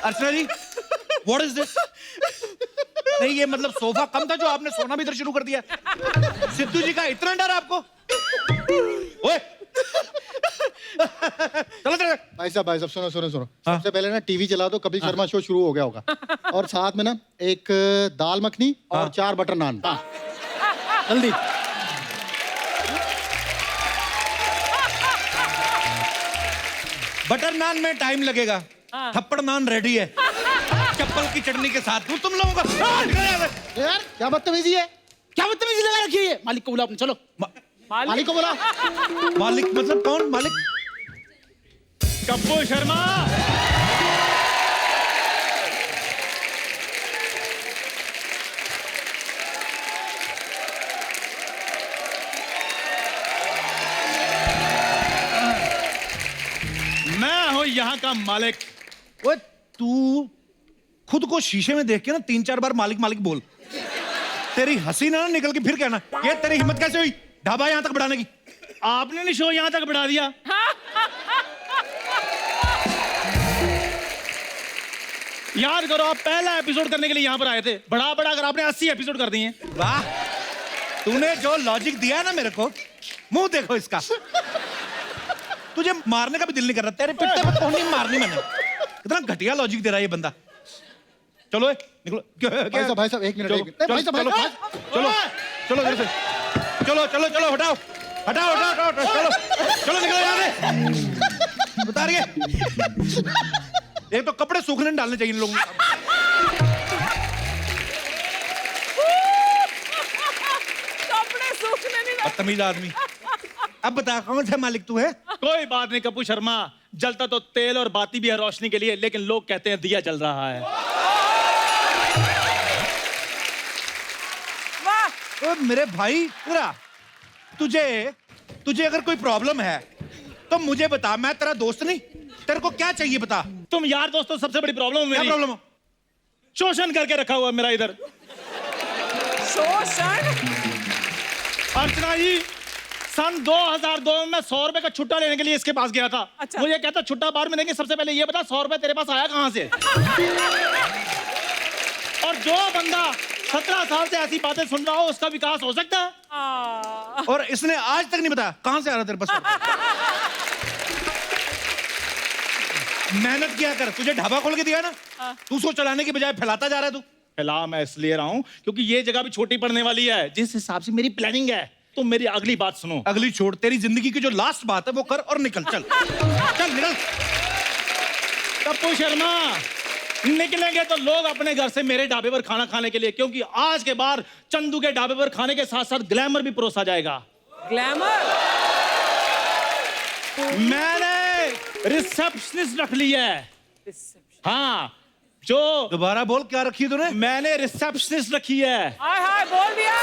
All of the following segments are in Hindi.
Archana ji, what is this? नहीं, ये मतलब सोफा कम था जो आपने सोना भी इधर शुरू कर दिया? सिद्धू जी का इतना डर आपको? ओए चलो चलो। भाई साहब सुनो सुनो सुनो। हाँ? सबसे पहले ना टीवी चला दो, कपिल शर्मा शो शुरू हो गया होगा। और साथ में ना एक दाल मखनी और 4 बटर नान। जल्दी। बटर नान में टाइम लगेगा, थप्पड़ नान रेडी है चप्पल की चटनी के साथ। तुम लोगों का यार क्या बदतमीजी है, क्या बदतमीजी लगा रखी है। मालिक को बुला अपने, चलो मालिक को बुला। मालिक मतलब कौन मालिक? कप्पू शर्मा। मैं हूं यहाँ का मालिक। ओए तू खुद को शीशे में देख के ना 3-4 बार मालिक मालिक बोल। तेरी हंसी ना निकल के फिर कहना, ये तेरी हिम्मत कैसे हुई ढाबा यहाँ तक बढ़ाने की? आपने नहीं शो यहाँ तक बढ़ा दिया। याद करो, आप पहला एपिसोड करने के लिए यहाँ पर आए थे। बढ़ा बढ़ा कर आपने 80 एपिसोड कर दिए। वाह, तूने जो लॉजिक दिया है ना मेरे को, मुंह देखो इसका। तुझे मारने का भी दिल नहीं कर रहा, तेरे पिट्टे पे कौन नहीं मारनी मैंने। इतना घटिया लॉजिक दे रहा है ये बंदा। चलो निकलो। भाई साहब एक मिनट। चलो चलो चलो इधर से। चलो चलो चलो हटाओ हटाओ हटाओ हटाओ, चलो चलो निकलो यहाँ से। बता रही है, एक तो कपड़े सूखने डालने चाहिए इन लोगों को। कपड़े सूखने नहीं। बदतमीज आदमी। अब बता कौन सा मालिक तू है? कोई बात नहीं कप्पू शर्मा, जलता तो तेल और बाती भी है रोशनी के लिए, लेकिन लोग कहते हैं दिया जल रहा है। वाह, ओ मेरे भाई पूरा, तुझे अगर कोई प्रॉब्लम है तो मुझे बता, मैं तेरा दोस्त नहीं। तेरे को क्या चाहिए बता। तुम यार दोस्तों, सबसे बड़ी प्रॉब्लम है क्या मेरी। प्रॉब्लम हो? शोषण करके रखा हुआ है मेरा इधर। शोषण। अर्चना जी, सन 2002 में मैं 100 रुपए का छुट्टा लेने के लिए इसके पास गया था। अच्छा। मुझे कहता छुट्टा बाहर में देंगे, सबसे पहले ये बता 100 रुपए तेरे पास आया कहां से? और जो बंदा 17 साल से ऐसी बातें सुन रहा हो, उसका विकास हो सकता है? और इसने आज तक नहीं बताया कहां से आ रहा तेरे पास। मेहनत किया कर, तुझे ढाबा खोल के दिया ना, तू उसको चलाने की बजाय फैलाता जा रहा है तू। फैला मैं इसलिए रहा हूं क्योंकि ये जगह भी छोटी पड़ने वाली है। जिस हिसाब से मेरी प्लानिंग है, तो मेरी अगली बात सुनो। अगली छोड़, तेरी जिंदगी की जो लास्ट बात है वो कर और निकल। चल चल निकल। कप्पू शर्मा, निकलेंगे तो लोग अपने घर से मेरे ढाबे पर खाना खाने के लिए, क्योंकि आज के बाद चंदू के ढाबे पर खाने के साथ साथ ग्लैमर भी परोसा जाएगा। ग्लैमर। मैंने रिसेप्शनिस्ट रख ली है। हाँ, जो दोबारा बोल, क्या रखी तूने? मैंने रिसेप्शनिस्ट रखी है। हाय हाय, बोल दिया।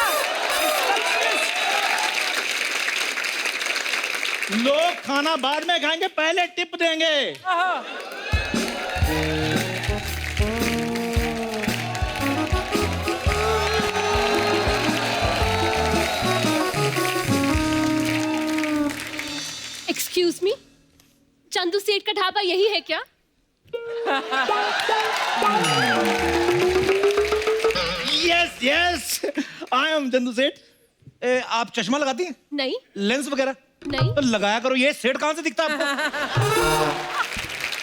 लोग खाना बाद में खाएंगे, पहले टिप देंगे। एक्सक्यूज मी, चंदू सेठ का ढाबा यही है क्या? Yes yes, I am Chandu सेठ। आप चश्मा लगाती हैं? नहीं लेंस वगैरह? नहीं। तो लगाया करो, ये सेठ कहां से दिखता है आपको?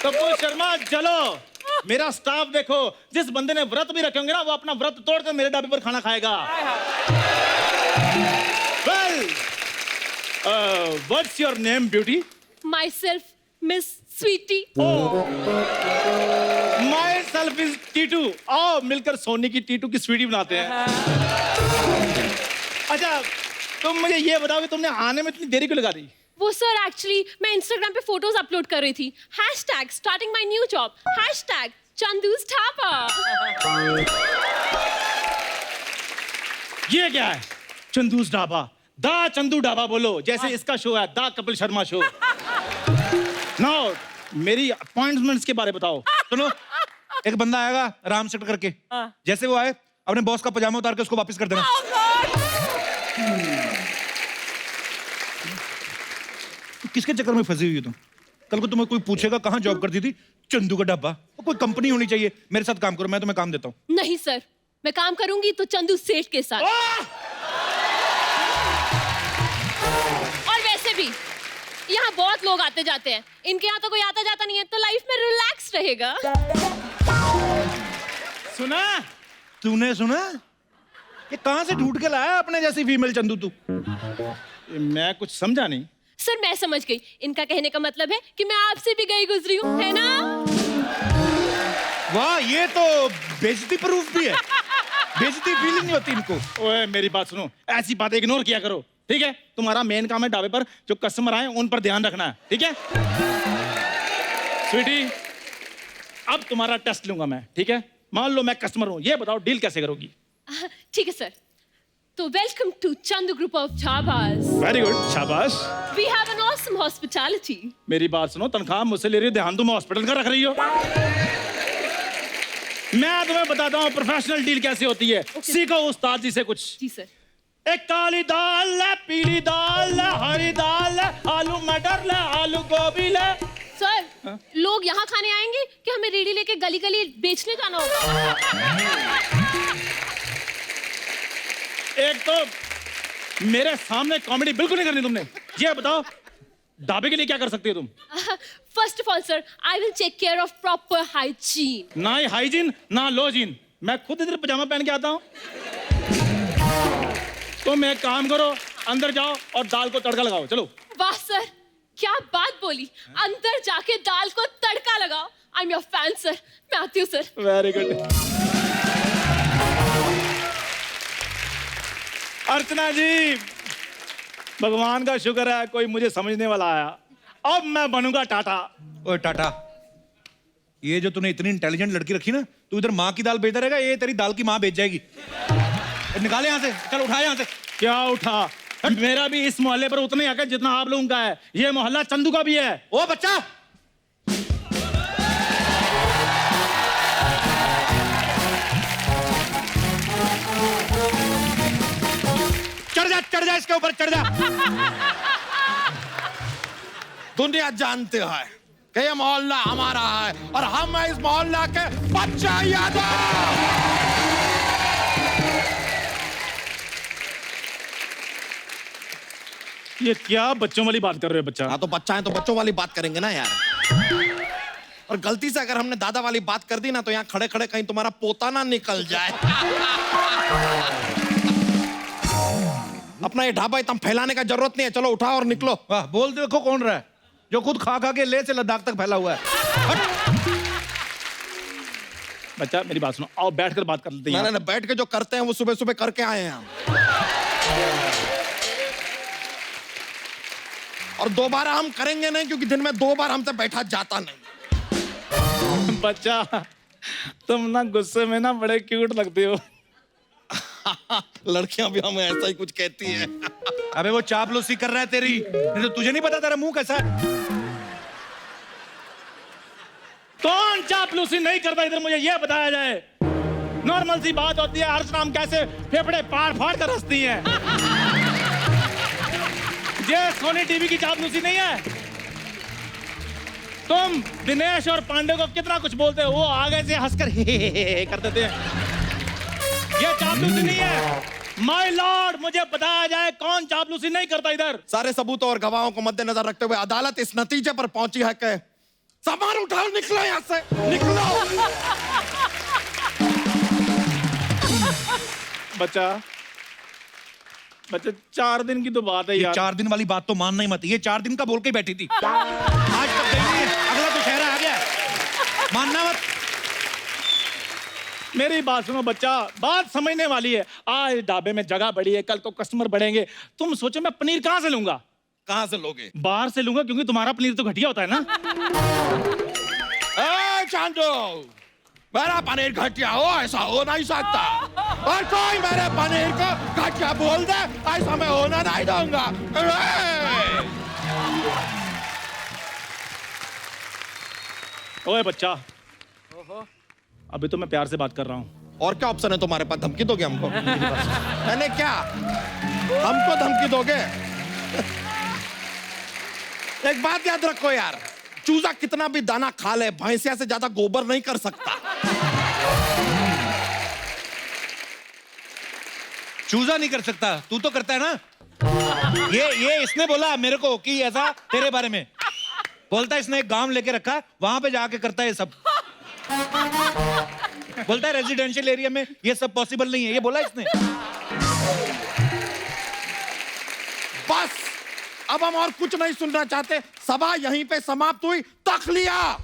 कपूर शर्मा, चलो मेरा स्टाफ देखो। जिस बंदे ने व्रत भी रखे होंगे ना, वो अपना व्रत तोड़कर मेरे ढाबे पर खाना खाएगा। Well, what's your name beauty? Myself miss Sweetie. Myself is Titu. आओ मिलकर सोनी की टीटू की स्वीटी बनाते हैं। अच्छा, तुम मुझे ये बताओ कि तुमने आने में इतनी देरी क्यों लगा दी? वो सर, एक्चुअली मैं इंस्टाग्राम पे फोटोज अपलोड कर रही थी। Hashtag starting my new job, hashtag Chandu's Dhaba. ये क्या है? चंदू's ढाबा, दा चंदू ढाबा बोलो, जैसे इसका शो है दा कपिल शर्मा शो। नाउ मेरी अपॉइंटमेंट्स के बारे बताओ। सुनो, एक बंदा आएगा राम सेट करके, जैसे वो आए अपने बॉस का पजामा उतार के उसको वापस कर देना। किसके चक्कर में फंसी हुई हो तुम? कल को तुम्हें कोई पूछेगा कहाँ जॉब करती थी, चंदू का ढाबा, वो कोई कंपनी होनी चाहिए। मेरे साथ काम करो, मैं तुम्हें काम देता हूँ। नहीं सर, मैं काम करूंगी तो चंदू सेठ के साथ। और वैसे भी यहाँ बहुत लोग आते जाते हैं, इनके यहाँ तो कोई आता जाता नहीं है, तो लाइफ में रिलैक्स रहेगा। सुना? तूने सुना? ये कहाँ से ढूंढ के लाया अपने जैसी फीमेल चंदू तू? मैं कुछ समझा नहीं। सर मैं समझ गई, इनका कहने का मतलब है कि मैं आपसे भी गई गुजरी हूँ, है ना? वाह, ये तो बेइज्जती प्रूफ भी है। बेइज्जती फीलिंग नहीं होती इनको। ओए मेरी बात सुनो, ऐसी बातें इग्नोर किया करो, ठीक है? तुम्हारा मेन काम है ढाबे पर जो कस्टमर आए उन पर ध्यान रखना है, ठीक है? स्वीटी, अब तुम्हारा टेस्ट लूंगा मैं, ठीक है? मान लो मैं कस्टमर हूं, ये बताओ डील कैसे करोगी? ठीक है सर। तो welcome to Chandu group of Dhabas. Very good, शाबाश। We have an awesome hospitality. मेरी बात सुनो, तनख्वाह मुझसे ले रही हो, ध्यान तुम हॉस्पिटल का रख रही हो। मैं तुम्हें बताता हूँ प्रोफेशनल डील कैसे होती है। सीखो उस्ताद जी से कुछ। जी सर। एक काली दाल है, पीली दाल है, हरी दाल है, आलू मटर ले, आलू गोभी ले। सर लोग यहाँ खाने आएंगे कि हमें रेडी लेके गली गली बेचने जाना होगा? एक तो मेरे सामने कॉमेडी बिल्कुल नहीं करनी तुमने। ये बताओ ढाबे के लिए क्या कर सकती हो तुम? First of all sir, I will take care of proper hygiene. ना ही हाइजीन ना लोजीन, मैं खुद इधर पजामा पहन के आता हूँ। तुम एक काम करो, अंदर जाओ और दाल को तड़का लगाओ, चलो। वाह सर, क्या बात बोली, अंदर जाके दाल को तड़का लगाओ। I am your fan sir, मैं आती हूँ सर। Very good. अर्चना जी, भगवान का शुक्र है कोई मुझे समझने वाला आया। अब मैं बनूंगा टाटा। ओए टाटा, ये जो तूने इतनी इंटेलिजेंट लड़की रखी ना, तू इधर माँ की दाल बेचता रहेगा, ये तेरी दाल की माँ बेच जाएगी। निकाले यहाँ से, चल उठा यहाँ से। क्या उठा? मेरा भी इस मोहल्ले पर उतना ही हक है जितना आप लोगों का है। ये मोहल्ला चंदू का भी है। ओ बच्चा, चढ़ जा इसके ऊपर, चढ़ जा। दुनिया जानते हैं कि ये मोहल्ला हमारा है और हम हैं इस मोहल्ला के बच्चा यादव। ये क्या बच्चों वाली बात कर रहे हो बच्चा? हाँ तो बच्चा है तो बच्चों वाली बात करेंगे ना यार। और गलती से अगर हमने दादा वाली बात कर दी ना तो यहाँ खड़े खड़े कहीं तुम्हारा पोता ना निकल जाए। अपना ये ढाबा इतना फैलाने का जरूरत नहीं है, चलो उठाओ और निकलो। वाह, बोल देखो कौन रहा है जो खुद खा खा के ले से लद्दाख तक फैला हुआ है। बच्चा मेरी बात सुनो, आओ बैठकर बात कर लेते हैं। ना बैठ के जो करते हैं वो सुबह सुबह करके आए हैं हम। और दोबारा हम करेंगे नहीं, क्योंकि दिन में 2 बार हमसे बैठा जाता नहीं। बच्चा तुम ना गुस्से में ना बड़े क्यूट लगते हो। लड़कियां भी हमें ऐसा ही कुछ कहती है। अबे वो चापलूसी कर रहा है तेरी, नहीं तो तुझे नहीं पता तेरा मुंह कैसा है। कौन चापलूसी नहीं करता इधर, मुझे ये बताया जाए। नॉर्मल सी बात होती है, अर्चना हम कैसे फेफड़े फाड़ फाड़ कर हंसती हैं। ये सोनी टीवी की चापलूसी नहीं है। तुम दिनेश और पांडे को कितना कुछ बोलते हो, वो आगे से हंसकर हे कर देते हैं। ये चापलूसी नहीं है। माय लॉर्ड, मुझे बताया जाए कौन चापलूसी नहीं करता इधर। सारे सबूतों और गवाहों को मद्देनजर रखते हुए अदालत इस नतीजे पर पहुंची है कि सामान उठाओ, निकलो यहाँ से, निकलो। बच्चा 4 दिन की तो बात है ये यार। 4 दिन वाली बात तो मानना ही मत। ये 4 दिन का बोल के बैठी थी, आज तक गई नहीं है। अगला तो शहर आ गया, मानना मत। मेरी बात सुनो बच्चा, बात समझने वाली है। आज ढाबे में जगह बड़ी है, कल को कस्टमर बढ़ेंगे। तुम सोचो मैं पनीर कहाँ से लूंगा? कहाँ से लोगे? बाहर से लूंगा, क्योंकि तुम्हारा पनीर तो घटिया होता है ना। चांदो, मेरा पनीर घटिया हो ऐसा हो नहीं सकता, और कोई मेरे पनीर को घटिया बोल दे ऐसा मैं होना नहीं दूंगा। ओए बच्चा, अभी तो मैं प्यार से बात कर रहा हूँ। और क्या ऑप्शन है तुम्हारे पास? धमकी दोगे हमको? मैंने क्या, हमको धमकी दोगे? एक बात याद रखो यार, चूजा कितना भी दाना खा ले, भैंसिया से ज्यादा गोबर नहीं कर सकता। चूजा नहीं कर सकता, तू तो करता है ना। ये इसने बोला मेरे को कि ऐसा तेरे बारे में बोलता है। इसने एक गांव लेके रखा, वहां पे जाके करता है ये सब। बोलता है रेजिडेंशियल एरिया में ये सब पॉसिबल नहीं है, ये बोला इसने। बस अब हम और कुछ नहीं सुनना चाहते, सभा यहीं पे समाप्त हुई। तखलिया।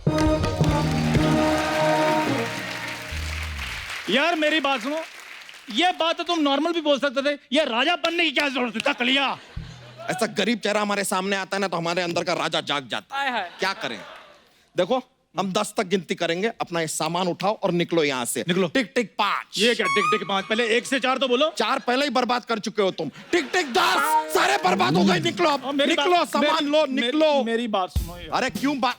यार मेरी बात सुनो, ये बात तो तुम नॉर्मल भी बोल सकते थे, ये राजा बनने की क्या जरूरत है? तक लिया। ऐसा गरीब चेहरा हमारे सामने आता है ना, तो हमारे अंदर का राजा जाग जाता हाय है। हाय। क्या करें? देखो हम 10 तक गिनती करेंगे, अपना ये सामान उठाओ और निकलो यहाँ से। निकलो। टिक टिक 5। ये क्या टिक टिक 5? पहले 1 से 4 तो बोलो। 4 पहले ही बर्बाद कर चुके हो तुम। टिक टिक 10 सारे बर्बाद हो गए। निकलो अब, निकलो, सामान लो, निकलो। मेरी बात सुनो यार। अरे क्यों बात?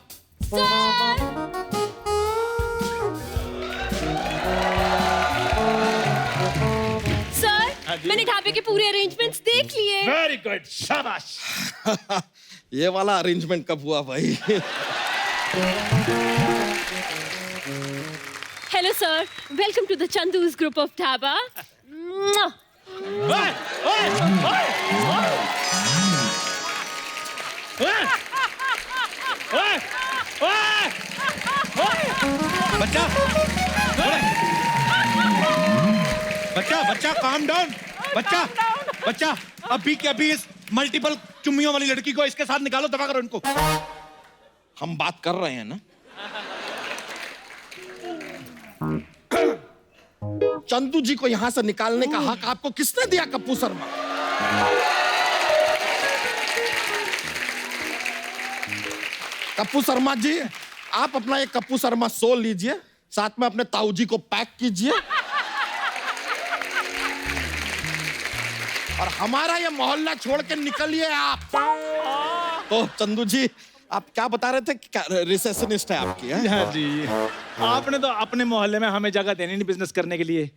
सर, मैंने ढाबे के पूरे अरेंजमेंट्स देख लिए। वेरी गुड, शाबाश। ये वाला अरेंजमेंट कब हुआ भाई? Hello sir, welcome to the Chandu's group of dhaba. ओए, ओए, ओए, ओए। ओए, ओए, ओए, ओए। बच्चा, बच्चा, बच्चा, काम डाउन। बच्चा, बच्चा, अभी के अभी इस मल्टीपल चुम्मियों वाली लड़की को इसके साथ निकालो, दबा करो इनको। हम बात कर रहे हैं ना। चंदू जी को यहां से निकालने का हक आपको किसने दिया? कप्पू शर्मा। कप्पू शर्मा जी, आप अपना ये कप्पू शर्मा शो लीजिए, साथ में अपने ताऊ जी को पैक कीजिए और हमारा ये मोहल्ला छोड़ के निकलिए आप। तो चंदू जी, आप क्या बता रहे थे? क्या रिसेप्शनिस्ट है आपकी? है? हाँ जी, आपने तो अपने मोहल्ले में हमें जगह देनी नहीं बिजनेस करने के लिए,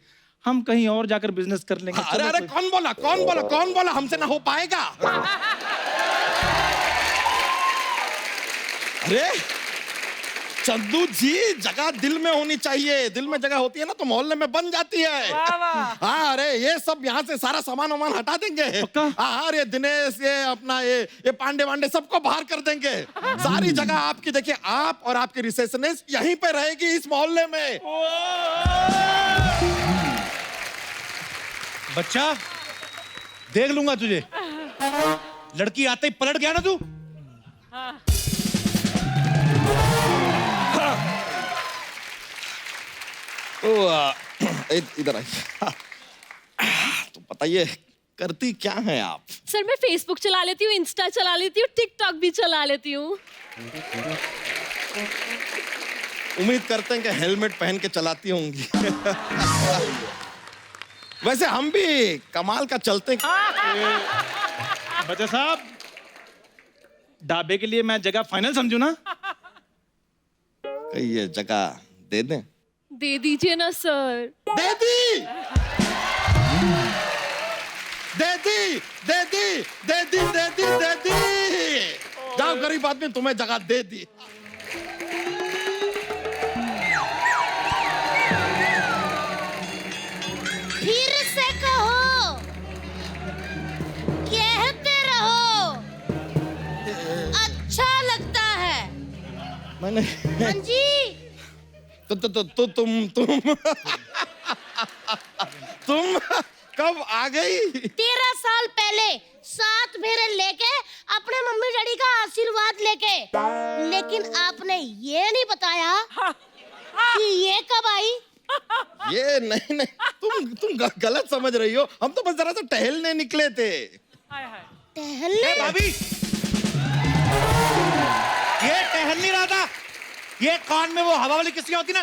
हम कहीं और जाकर बिजनेस कर लेंगे। अरे अरे, कौन बोला? कौन बोला? कौन बोला हमसे ना हो पाएगा? अरे चंदू जी, जगह दिल में होनी चाहिए। दिल में जगह होती है ना तो मोहल्ले में बन जाती है। हाँ, अरे ये सब यहाँ से सारा सामान वामान हटा देंगे। हाँ, अरे दिनेश, ये अपना ये पांडे वांडे सबको बाहर कर देंगे। सारी जगह आपकी, देखिए आप और आपकी रिसेप्शनिस्ट यहीं पे रहेगी इस मोहल्ले में। बच्चा, देख लूंगा तुझे। लड़की आते ही पलट गया ना तू। इधर आइए। तो बताइए, करती क्या है आप? सर, मैं फेसबुक चला लेती हूँ, इंस्टा चला लेती हूँ, टिकटॉक भी चला लेती हूँ। उम्मीद करते हैं कि हेलमेट पहन के चलाती होंगी। वैसे हम भी कमाल का चलते हैं। बच्चा साहब, ढाबे के लिए मैं जगह फाइनल समझू ना? कहीं ये जगह दे दें? दे दीजिए ना सर। दे दी, दे दी, दे दी, दे दी, दे दी, दे दी। जाओ गरीब आदमी, तुम्हें जगह दे दी। फिर से कहो, कहते रहो, अच्छा लगता है। मैंने हाँ जी, तुम कब आ गई? 13 साल पहले 7 फेरे लेके अपने मम्मी डैडी का आशीर्वाद लेके। लेकिन आपने ये नहीं बताया कि ये कब आई। ये नहीं नहीं, तुम गलत समझ रही हो। हम तो बस जरा सा टहलने निकले थे। टहलने? भाभी, ये टहल नहीं रहा था। ये कान में वो हवा वाली किसकी होती ना,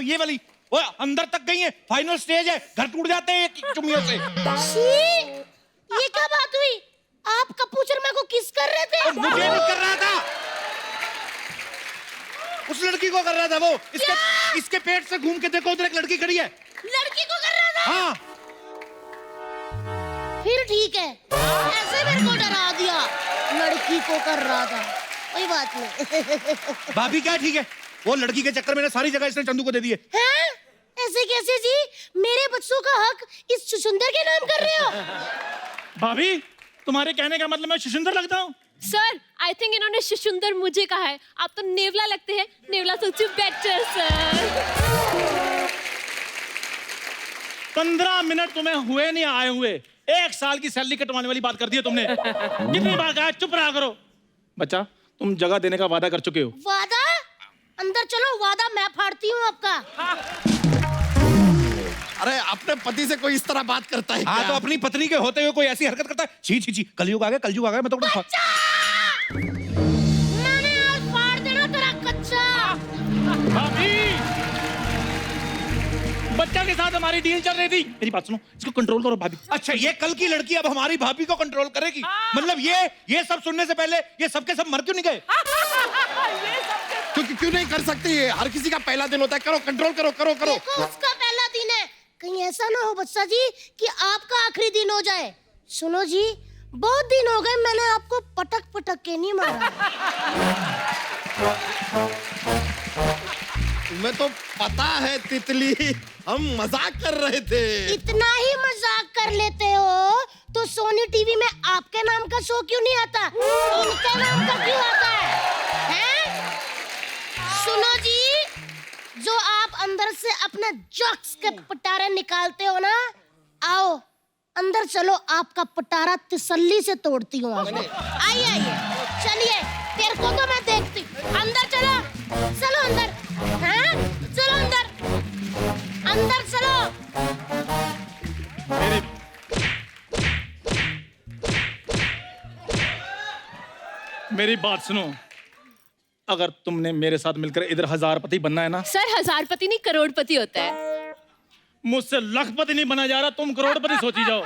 ये वाली, वो अंदर तक गई है। फाइनल स्टेज है, घर टूट जाते हैं ये चुम्मियों से। छी, ये क्या बात हुई? आप कप्पू शर्मा को किस कर रहे थे? मुझे नहीं कर रहा था, उस लड़की को कर रहा था। वो इसके पेट से घूम के देखो, उधर एक लड़की खड़ी है। लड़की को कर रहा था? हाँ। फिर ठीक है, ऐसे मेरे को डरा दिया। लड़की को कर रहा था। कोई बात नहीं। भाभी क्या ठीक है, वो लड़की के चक्कर में ना सारी जगह इसने चंदू को दे दी है। हैं? ऐसे कैसे जी? मेरे बच्चों का हक इस सुंदर के नाम कर रहे हो? भाभी तुम्हारे कहने का मतलब मैं सुंदर लगता हूँ? सर आई थिंक इन्होंने सुंदर मुझे कहा है, आप तो नेवला लगते हैं। नेवला सोचू बेटर सर। 15 मिनट तुम्हें हुए नहीं आए हुए, 1 साल की सैलरी कटवाने वाली बात कर दी है तुमने। कितनी बार कहा चुप रहा करो। बच्चा तुम जगह देने का वादा कर चुके हो। वादा? अंदर चलो, वादा मैं फाड़ती हूँ आपका। अरे अपने पति से कोई इस तरह बात करता है हाँ क्या? तो अपनी पत्नी के होते हुए कोई ऐसी हरकत करता है? छी छी छी, कलयुग आ गया, कलयुग आ गया। मैं तो मैंने आज फाड़ देना तेरा कच्चा। भाभी बच्चा के साथ हमारी डील चल रही थी। मेरी बात सुनो, इसको कंट्रोल करो भाभी। अच्छा ये कल की लड़की अब हमारी भाभी को कंट्रोल करेगी? मतलब ये सब सुनने से पहले ये सबके सब मर क्यों नहीं गए? क्यों नहीं कर सकती है? हर किसी का पहला दिन होता है। करो, कंट्रोल करो, करो करो। देखो उसका पहला दिन है, कहीं ऐसा ना हो बच्चा जी कि आपका आखिरी दिन हो जाए। सुनो जी, बहुत दिन हो गए मैंने आपको पटक पटक के नहीं मारा। तुम्हें तो पता है तितली, हम मजाक कर रहे थे। इतना ही मजाक कर लेते हो तो सोनी टीवी में आपके नाम का शो क्यों नहीं आता? इनके नाम का क्यों आता है? हैं? सुनो जी, जो आप अंदर से अपने जक्स के पटारे निकालते हो ना, आओ अंदर चलो, आपका पटारा तसल्ली से तोड़ती हूँ। आइए आइए, चलिए, तेरे को तो मैं देखती। अंदर चलो, चलो अंदर। हाँ चलो अंदर, अंदर चलो। मेरी बात सुनो, अगर तुमने मेरे साथ मिलकर इधर 1000पति बनना है ना। सर 1000पति नहीं करोड़पति होता है। मुझसे लखपति नहीं बना जा रहा, तुम करोड़पति सोची जाओ।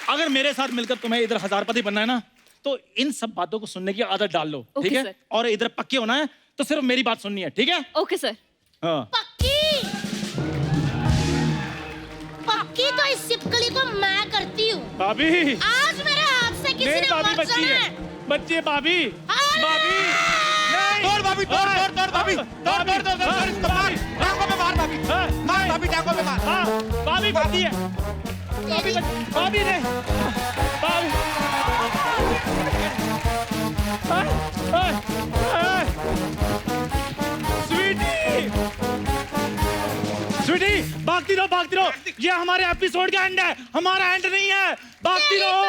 अगर मेरे साथ मिलकर तुम्हें इधर 1000पति बनना है ना, तो इन सब बातों को सुनने की आदत डाल लो, ठीक है? सर। और इधर पक्के होना है तो सिर्फ मेरी बात सुननी है, ठीक है? Okay sir. हाँ। पक्की पक्की तो इस सिपकली को मैं करती हूँ। भाभी आज मेरे हाथ से किसी ने भाभी मर बच्ची जाना है, है। बच्ची है भाभी। अरे! भाभी तोड़ भाभी, तोड़ तोड़ तोड़ भाभी, तोड़ तोड़ तोड़ तोड़ इसको मार, टांगों पे मार भाभी, मार भाभी, टांगों पे मार। हाँ भाभी बच्ची है, भाभी भाभी ने भाभी। स्वीटी स्वीटी भागती रहो, ये हमारे एपिसोड का एंड है, हमारा एंड नहीं है। भागती रहो।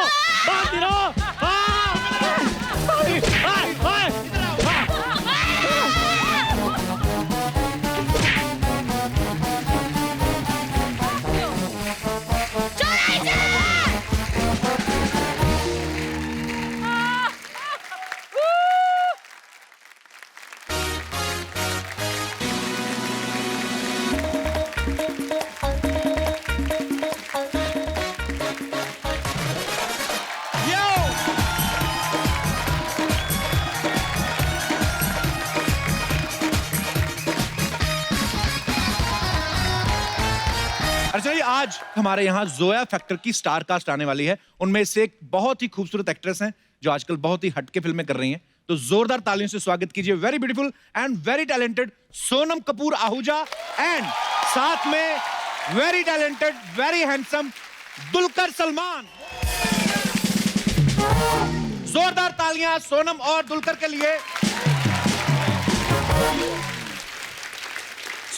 अच्छा जी, आज हमारे यहाँ जोया फैक्टर की स्टार कास्ट आने वाली है। उनमें से एक बहुत ही खूबसूरत एक्ट्रेस हैं जो आजकल बहुत ही हटके फिल्में कर रही हैं। तो जोरदार तालियों से स्वागत कीजिए very beautiful and very talented Sonam Kapoor Ahuja and साथ में very talented very handsome Dulquer Salman. जोरदार तालियां सोनम और दुलकर के लिए।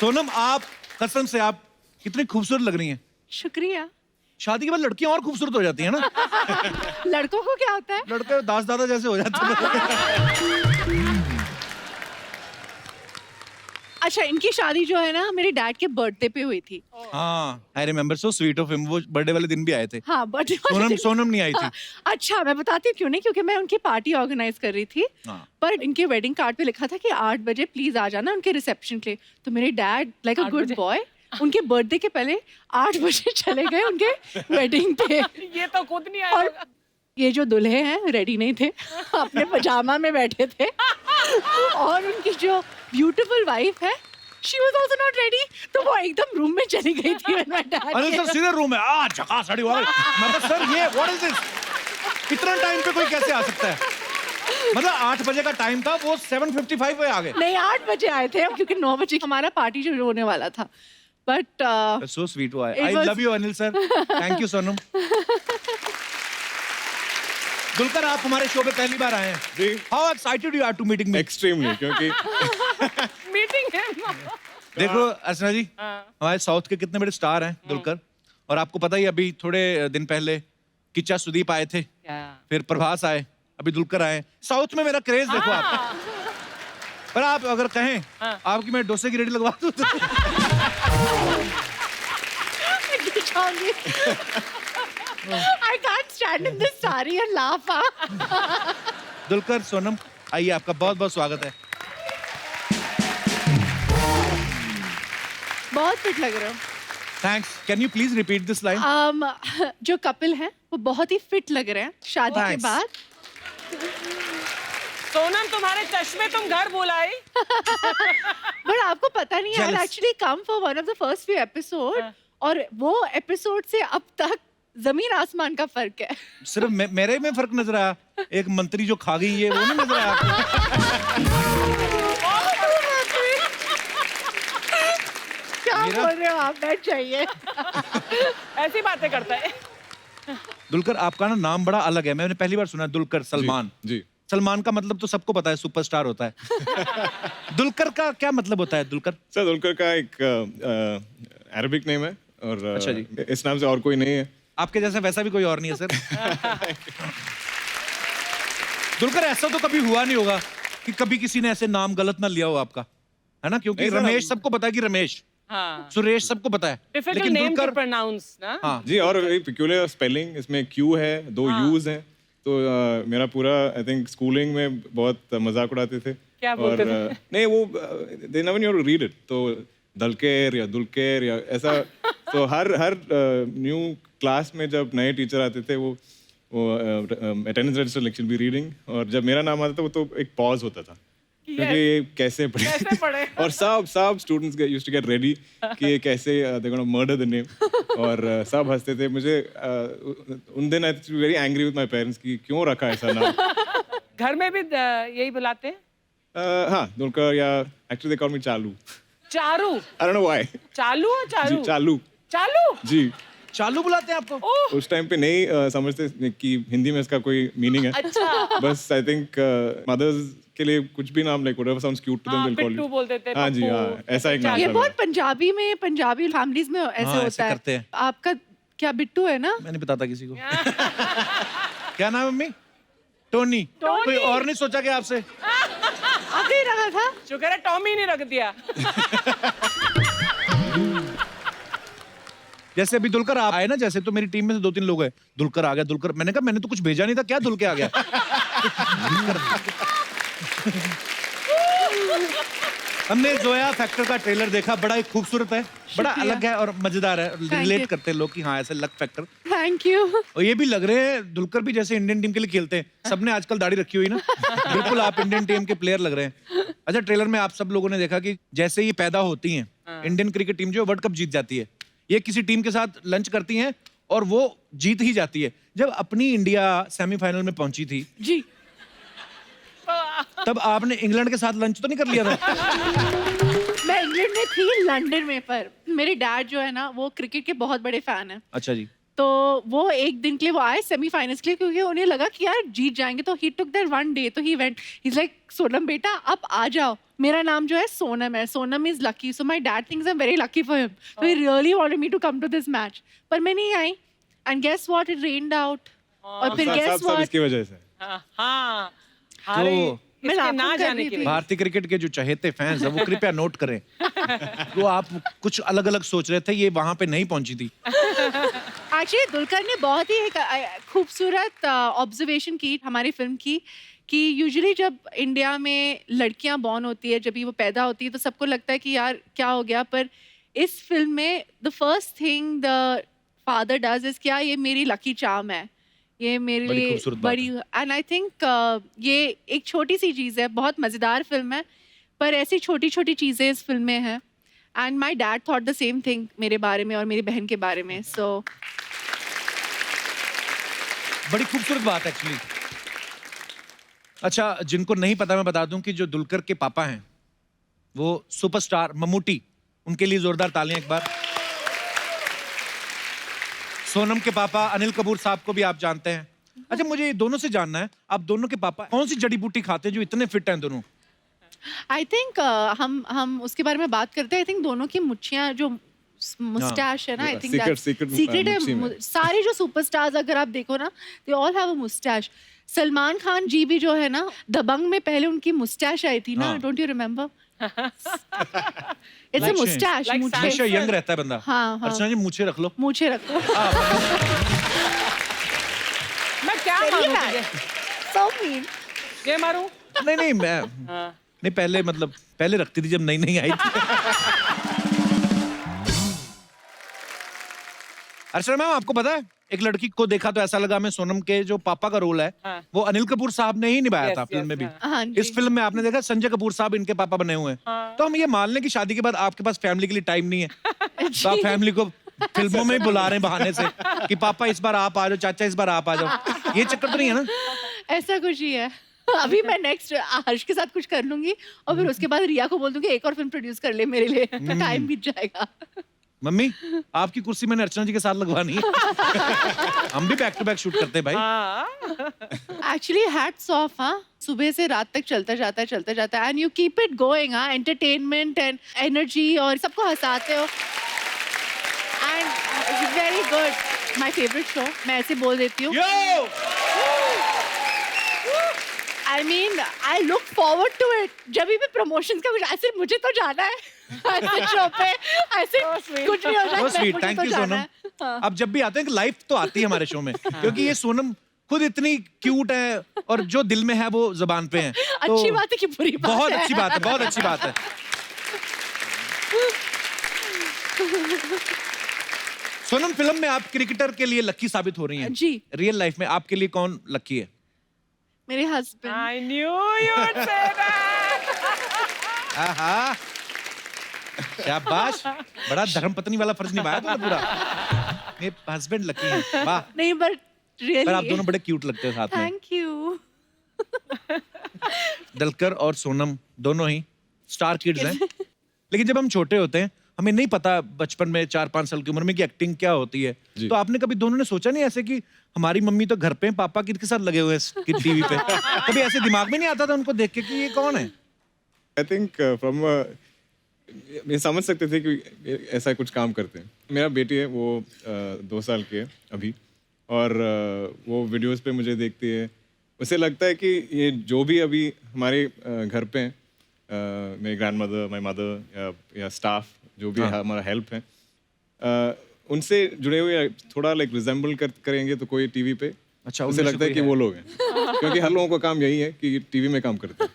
सोनम, आप कसम से आप कितनी खूबसूरत लग रही हैं। शुक्रिया। शादी के बाद लड़कियां और खूबसूरत हो जाती हैं ना। लड़कों को क्या होता है? लड़के दास दादा जैसे हो जाते हैं। अच्छा, इनकी शादी जो है ना मेरे डैड के बर्थडे पे हुई थी। हाँ, I remember, so sweet of him. वो बर्थडे वाले दिन भी आए थे। हाँ, बर्थडे सोनम नहीं आई थी। अच्छा, मैं बताती हूँ क्यों नहीं, क्योंकि मैं उनकी पार्टी ऑर्गेनाइज कर रही थी। हाँ। पर इनके वेडिंग कार्ड पे लिखा था कि 8 बजे प्लीज आ जाना उनके रिसेप्शन के लिए। तो मेरे dad like a good boy उनके बर्थडे के पहले 8 बजे चले गए उनके वेडिंग पे। ये तो खुद नहीं आया और होगा। ये जो दूल्हे हैं रेडी नहीं थे, अपने पजामा में बैठे थे। और उनकी जो ब्यूटीफुल वाइफ है, she was also not ready, तो वो एकदम रूम में चली गई थी। अरे सर, सीधे रूम में झकास खड़ी हो गई। मतलब सर ये व्हाट इज दिस? इतना टाइम पे कोई कैसे आ सकता है? मतलब 8 बजे का टाइम था, वो 7:55 पे आ गए। नहीं 8 बजे आए थे क्योंकि 9 बजे हमारा पार्टी शुरू होने वाला था बट सो स्वीट हुआ है। It I was- love you Anil sir, thank you Sonam. Dulquer आप हमारे शो पे पहली बार आए हैं जी। How excited you are to meeting me? Extremely, क्योंकि मीटिंग है देखो अर्चना जी, हमारे साउथ के कितने बड़े स्टार हैं दुलकर, और आपको पता ही अभी थोड़े दिन पहले किच्चा सुदीप आए थे, फिर प्रभास आए, अभी दुलकर आए। साउथ में मेरा क्रेज देखो आप। पर आप अगर कहें आपकी मैं डोसे की रेडी लगवा दूं तो I can't stand in this saree and laugh. Dulquer Sonam आइए, आपका बहुत बहुत स्वागत है। बहुत फिट लग रहे हो। Thanks, can you please repeat this line? जो कपल हैं वो बहुत ही फिट लग रहे हैं शादी के Thanks. बाद। सोनम तुम्हारे चश्मे तुम घर बुलाई। बट आपको पता नहीं है, Jealous. Actually come for one of the first few episode, और वो एपिसोड से अब तक जमीन आसमान का फर्क है। सिर्फ मेरे में फर्क नजर आया, एक मंत्री जो खा गई है वो नहीं नजर आया आपको? क्या बोल रहे हो आप? बैठ जाइए। ऐसी बातें करता है। दुलकर आपका ना नाम बड़ा अलग है, मैंने पहली बार सुना दुलकर सलमान। जी। सलमान का मतलब तो सबको पता है, सुपरस्टार होता है। दुलकर का क्या मतलब होता है? दुलकर सर दुलकर का एक अरबिक नेम है, और अच्छा जी। इस नाम से और कोई नहीं है। आपके जैसा वैसा भी कोई और नहीं है सर। दुलकर ऐसा तो कभी हुआ नहीं होगा कि कभी किसी ने ऐसे नाम गलत ना लिया हो आपका, है ना? क्योंकि नहीं सर, रमेश सबको पता है कि रमेश, हाँ। सुरेश सबको पता है, डिफिकल्ट नेम टू प्रोनाउंस ना। हाँ जी, और एक peculiar स्पेलिंग, इसमें क्यू है, 2 यूज हैं, तो मेरा पूरा आई थिंक स्कूलिंग में बहुत मजाक उड़ाते थे। क्या बोलते और नहीं, वो they never knew to read it, तो दलकेर या दुलकेर या ऐसा। तो हर न्यू क्लास में जब नए टीचर आते थे, वो attendance register lecture be reading, और जब मेरा नाम आता था वो तो एक पॉज होता था, क्योंकि ये कैसे कैसे पढ़े? और सब students used to get ready कि ये कैसे they gonna murder the name, और सब हंसते थे। मुझे उन दिन I was very angry with my parents कि क्यों रखा ऐसा नाम। घर में भी यही बुलाते हैं। हाँ, दुलकर, या एक्चुअली दे कॉल मी चालू। चारू। आई डोंट नो व्हाई। चालू और चारू। जी, चालू। चालू। जी। चालू बुलाते हैं आपको? ओह, उस टाइम पे नहीं समझते कि हिंदी में इसका कोई मीनिंग है। अच्छा। बस आई थिंक मदर्स के लिए कुछ भी नाम like whatever sounds cute to them हाँ, विल कॉल पिट्टू यू। बोलते थे, हाँ जी, पप्पू। हाँ, ऐसा एक नाम ये था बहुत मेरा। पंजाबी में, पंजाबी फैमिलीज में ऐसे हाँ, ऐसे होता है। करते हैं। आपका क्या बिट्टू है ना? मैं नहीं बताता किसी को। क्या नाम है मम्मी? टोनी। कोई और नहीं सोचा कि आपसे? आपने ही रखा था? शुक्र है टॉमी नहीं रख दिया। जैसे अभी दुलकर आप आए ना, जैसे तो मेरी टीम में से 2-3 लोग हैं, दुलकर आ गया, दुलकर। मैंने कहा मैंने तो कुछ भेजा नहीं था, क्या दुल के आ गया? हमने जोया फैक्टर का ट्रेलर देखा, बड़ा ही खूबसूरत है, बड़ा शुक्रिया। अलग है और मजेदार है। you. रिलेट करते हैं लोग कि हाँ ऐसे लक फैक्टर। Thank you. और ये भी लग रहे हैं दुलकर भी जैसे इंडियन टीम के लिए खेलते हैं। सबने आजकल दाढ़ी रखी हुई ना, बिल्कुल आप इंडियन टीम के प्लेयर लग रहे हैं। अच्छा, ट्रेलर में आप सब लोगों ने देखा कि जैसे ये पैदा होती हैं, इंडियन क्रिकेट टीम जो वर्ल्ड कप जीत जाती है, ये किसी टीम के साथ लंच करती हैं और वो जीत ही जाती है। जब अपनी इंडिया सेमीफाइनल में पहुंची थी, जी। तब आपने इंग्लैंड के साथ लंच तो नहीं कर लिया था? मैं इंग्लैंड में थी, लंदन में, पर मेरे डैड जो है ना वो क्रिकेट के बहुत बड़े फैन हैं। अच्छा जी। तो वो एक दिन के लिए वो आए सेमीफाइनल्स के लिए, क्योंकि उन्हें लगा कि यार जीत जाएंगे, तो ही टुक दैट वन डे, तो he went, he is like Sonam बेटा आप आ जाओ, मेरा नाम जो है सोनम है, Sonam is lucky, so my dad thinks I am very lucky for him, so he really wanted me to come to this match, पर मैं नहीं आई, and guess what, it rained out, और फिर गेस सब व्हाट, इसकी वजह से। हाँ। तो मैं इसके लाखों ना कर जाने रही के थी। लिए। भारतीय क्रिकेट के जो चहेते फैंस हैं वो कृपया नोट करें, वो आप कुछ अलग अलग सोच रहे थे, ये वहां पे नहीं पहुंची थी। एक्चुअली दुलकर ने बहुत ही एक खूबसूरत ऑब्जर्वेशन की हमारी फिल्म की, कि यूजुअली जब इंडिया में लड़कियां बॉर्न होती है, जब भी वो पैदा होती है, तो सबको लगता है कि यार क्या हो गया, पर इस फिल्म में the first thing the father does is, क्या ये मेरी लकी चार्म है, ये मेरे बड़ी लिए खूबसूरत बात बड़ी, एंड आई थिंक ये एक छोटी सी चीज़ है, बहुत मज़ेदार फिल्म है, पर ऐसी छोटी छोटी चीज़ें इस फिल्म में हैं, and my dad thought the same thing मेरे बारे में और मेरी बहन के बारे में, सो बड़ी खूबसूरत बात एक्चुअली। अच्छा, जिनको नहीं पता मैं बता दूं कि जो दुलकर के पापा हैं वो सुपरस्टार मम्मूटी, उनके लिए जोरदार तालियां एक बार। सोनम के पापा अनिल कपूर साहब को भी आप जानते हैं। अच्छा, मुझे ये दोनों से जानना है, आप दोनों के पापा कौन सी जड़ी बूटी खाते हैं जो इतने फिट हैं दोनों? आई थिंक हम उसके बारे में बात करते हैं। आई थिंक दोनों की मुच्छियां जो मुस्टैच है ना, आई थिंक सीक्रेट है। सारे जो सुपरस्टार्स अगर आप देखो ना, they all have a moustache. Salman Khan ji भी जो है ना, दबंग में पहले उनकी मुस्टैच आई थी ना, don't you remember? It's a moustache, हमेशा यंग रहता है बंदा। हाँ, हाँ। अर्चना जी मूछें रख लो। मूछें रखो। मैं क्या मारूं तुझे? So mean. ये मारूं? नहीं मैं नहीं, पहले मतलब पहले रखती थी जब नई नई आई थी। अर्चना मैम, आपको पता है एक लड़की को देखा तो ऐसा लगा मैं सोनम के जो पापा का रोल है हाँ। वो अनिल कपूर साहब ने ही निभाया Yes, था फिल्म yes, में भी। हाँ जी। इस फिल्म में आपने देखा संजय कपूर साहब इनके पापा बने हुए हैं। हाँ। तो हम ये मान लें कि शादी के बाद आपके पास फैमिली के लिए टाइम नहीं है, तो आप फैमिली को फिल्मों में ही बुला रहे हैं बहाने से कि पापा इस बार आप आ जाओ, चाचा इस बार आप आ जाओ। ये चक्कर तो नहीं है ना? ऐसा कुछ ही है। अभी मैं नेक्स्ट हर्ष के साथ कुछ कर लूंगी और फिर उसके बाद रिया को बोल दूंगी एक और फिल्म प्रोड्यूस कर ले मेरे लिए, टाइम बीत जाएगा। मम्मी, आपकी कुर्सी मैंने अर्चना जी के साथ लगवानी है। हम भी बैक टू बैक शूट करते हैं भाई। Actually hats off. हाँ, सुबह से रात तक चलता जाता है and you keep it going. हाँ, एंटरटेनमेंट एंड एनर्जी और सबको हंसाते हो and very good. My favourite show, मैं ऐसे बोल देती हूँ। I mean I look forward to it. जब भी प्रमोशंस का कुछ ऐसे, मुझे तो जाना है ऐसे शो पे, ऐसे कुछ भी हो जाए, So sweet, मुझे thank तो you जाना सोनम। है। हाँ। अब जब भी आते हैं लाइफ तो आती है हमारे शो में, क्योंकि ये सोनम खुद इतनी क्यूट है और जो दिल में है वो जबान पे है। तो अच्छी बात है कि बुरी बात बहुत है? अच्छी बात है, बहुत अच्छी बात है। सोनम, फिल्म में आप क्रिकेटर के लिए लकी साबित हो रही हैं। जी। रियल लाइफ में आपके लिए कौन लकी है? मेरे husband. I knew you would say that. आहा, शाबाश, बड़ा धर्मपत्नी वाला फर्ज निभाया तुमने पूरा। मेरे हस्बैंड लकी हैं, वाह। नहीं, बट पर आप रियली दोनों बड़े क्यूट लगते हो साथ में। Thank you. दलकर और सोनम दोनों ही स्टार किड्स हैं। लेकिन जब हम छोटे होते हैं हमें नहीं पता बचपन में 4-5 साल की उम्र में कि एक्टिंग क्या होती है। तो आपने कभी दोनों ने सोचा नहीं ऐसे कि हमारी मम्मी तो घर पे हैं, पापा किसके साथ लगे हुए हैं टीवी पे? कभी ऐसे दिमाग में नहीं आता था उनको देख के कि ये कौन है? आई थिंक फ्रॉम ये समझ सकते थे कि ऐसा कुछ काम करते हैं। मेरा बेटी है वो 2 साल की है अभी, और वो वीडियोस पे मुझे देखती है। उसे लगता है कि ये जो भी अभी हमारे घर पे हैं, मेरी ग्रैंड मदर, माई मदर या स्टाफ जो भी हमारा हेल्प है, उनसे जुड़े हुए थोड़ा लाइक रिजेंबल करेंगे तो कोई टीवी पे, अच्छा, उसे लगता है कि वो लोग हैं। क्योंकि हर लोगों का काम यही है कि टीवी में काम करते हैं।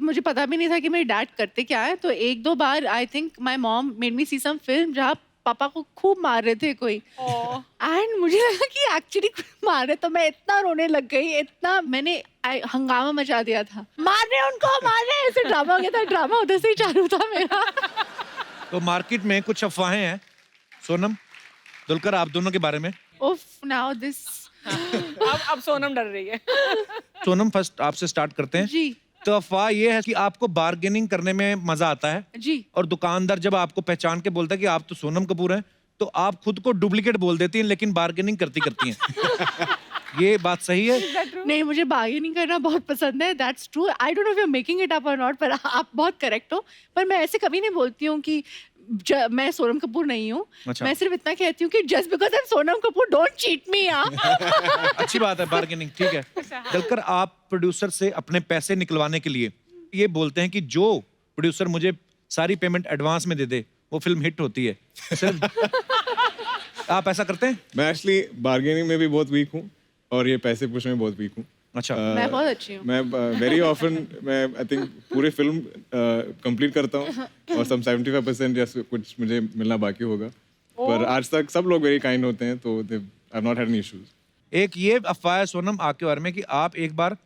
मुझे पता भी नहीं था कि मेरे डैड करते क्या है, तो 1-2 बार I think my mom made me see some film जहाँ पापा को खूब मार रहे थे कोई, एंड मुझे लगा कि एक्चुअली मार रहे, तो मैं इतना रोने लग गई, इतना मैंने हंगामा मचा दिया था, मार रहे उनको, मार रहे, ऐसे ड्रामा हो गया था। ड्रामा उधर से ही चालू था मेरा। तो मार्केट में कुछ अफवाहें हैं सोनम, दुलकर, आप दोनों के बारे में। उफ, नाउ दिस। अब सोनम डर रही है। सोनम, फर्स्ट आपसे स्टार्ट करते हैं। जी तो अफवाह ये है कि आपको बार्गेनिंग करने में मजा आता है, जी। और दुकानदार जब आपको पहचान के बोलता है कि आप तो सोनम कपूर हैं, तो आप खुद को डुप्लीकेट बोल देती हैं लेकिन बार्गेनिंग करती हैं। ये बात सही है? नहीं, मुझे बार्गेनिंग करना बहुत पसंद है, that's true. I don't know if you are making it up और नॉट, पर आप बहुत करेक्ट हो। पर मैं ऐसे कभी नहीं बोलती हूँ कि मैं सोनम कपूर नहीं हूँ। अच्छा। मैं सिर्फ इतना कहती हूँ कि just because I am Sonam Kapoor don't cheat मी। अच्छी बात है, बार्गेनिंग, ठीक है। दलकर, आप प्रोड्यूसर से अपने पैसे निकलवाने के लिए ये बोलते हैं कि जो प्रोड्यूसर मुझे सारी पेमेंट एडवांस में दे दे वो फिल्म हिट होती है, सिर्फ आप ऐसा करते हैं? मैं एक्चुअली बार्गेनिंग में भी बहुत वीक हूँ और ये पैसे पूछने में बहुत वीक हूँ। अच्छा। मैं बहुत अच्छी हूँ। मैं वेरी ऑफन मैं आई थिंक पूरी फिल्म कंप्लीट करता हूँ और सम 75% या कुछ मुझे मिलना बाकी होगा, पर आज तक सब लोग वेरी काइंड होते हैं, तो I have not had any issues. एक ये अफवाह है सोनम आपके बारे में कि आप एक बार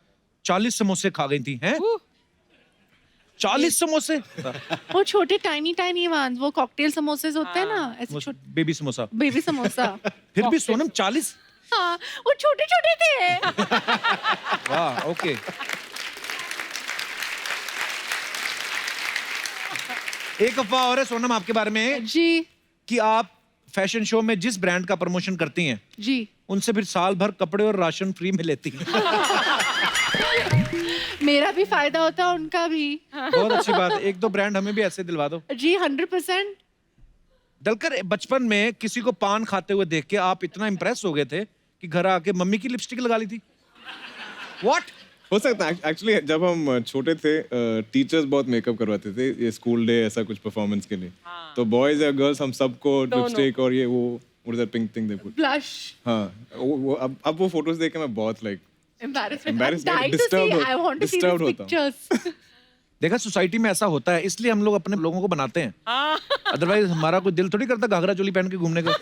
40 समोसे खा गई थी, हैं? 40 समोसे वो छोटे टाइनी वंस, वो कॉकटेल समोसे होते हैं ना, ऐसे छोटे बेबी समोसा। बेबी समोसा। फिर भी सोनम 40? हाँ, वो छोटे छोटे थे। वाह, ओके। एक अफवाह और है सोनम आपके बारे में जी कि आप फैशन शो में जिस ब्रांड का प्रमोशन करती हैं जी। उनसे फिर साल भर कपड़े और राशन फ्री में लेती हैं। मेरा भी फायदा होता है, उनका भी। बहुत अच्छी बात है। एक दो ब्रांड हमें भी ऐसे दिलवा दो जी। 100%। दलकर, बचपन में किसी को पान खाते हुए देख के आप इतना इम्प्रेस हो गए थे कि घर आके मम्मी की लिपस्टिक लगा ली थी? व्हाट? हो सकता है एक्चुअली जब हम छोटे थे टीचर्स बहुत मेकअप करवाते थे ये स्कूल डे ऐसा कुछ परफॉर्मेंस के लिए। तो बॉयज या गर्ल्स हम सबको लिपस्टिक और ये वो what is that pink thing they put, blush. हाँ वो अब वो फोटोज देख के मैं बहुत like Embarrassed, disturbed I want to see disturbed these होता हूँ। pictures. देखा, सोसाइटी में ऐसा होता है, इसलिए हम लोग अपने लोगों को बनाते हैं। अदरवाइज हमारा कोई दिल थोड़ी करता घाघरा चोली पहन के घूमने का।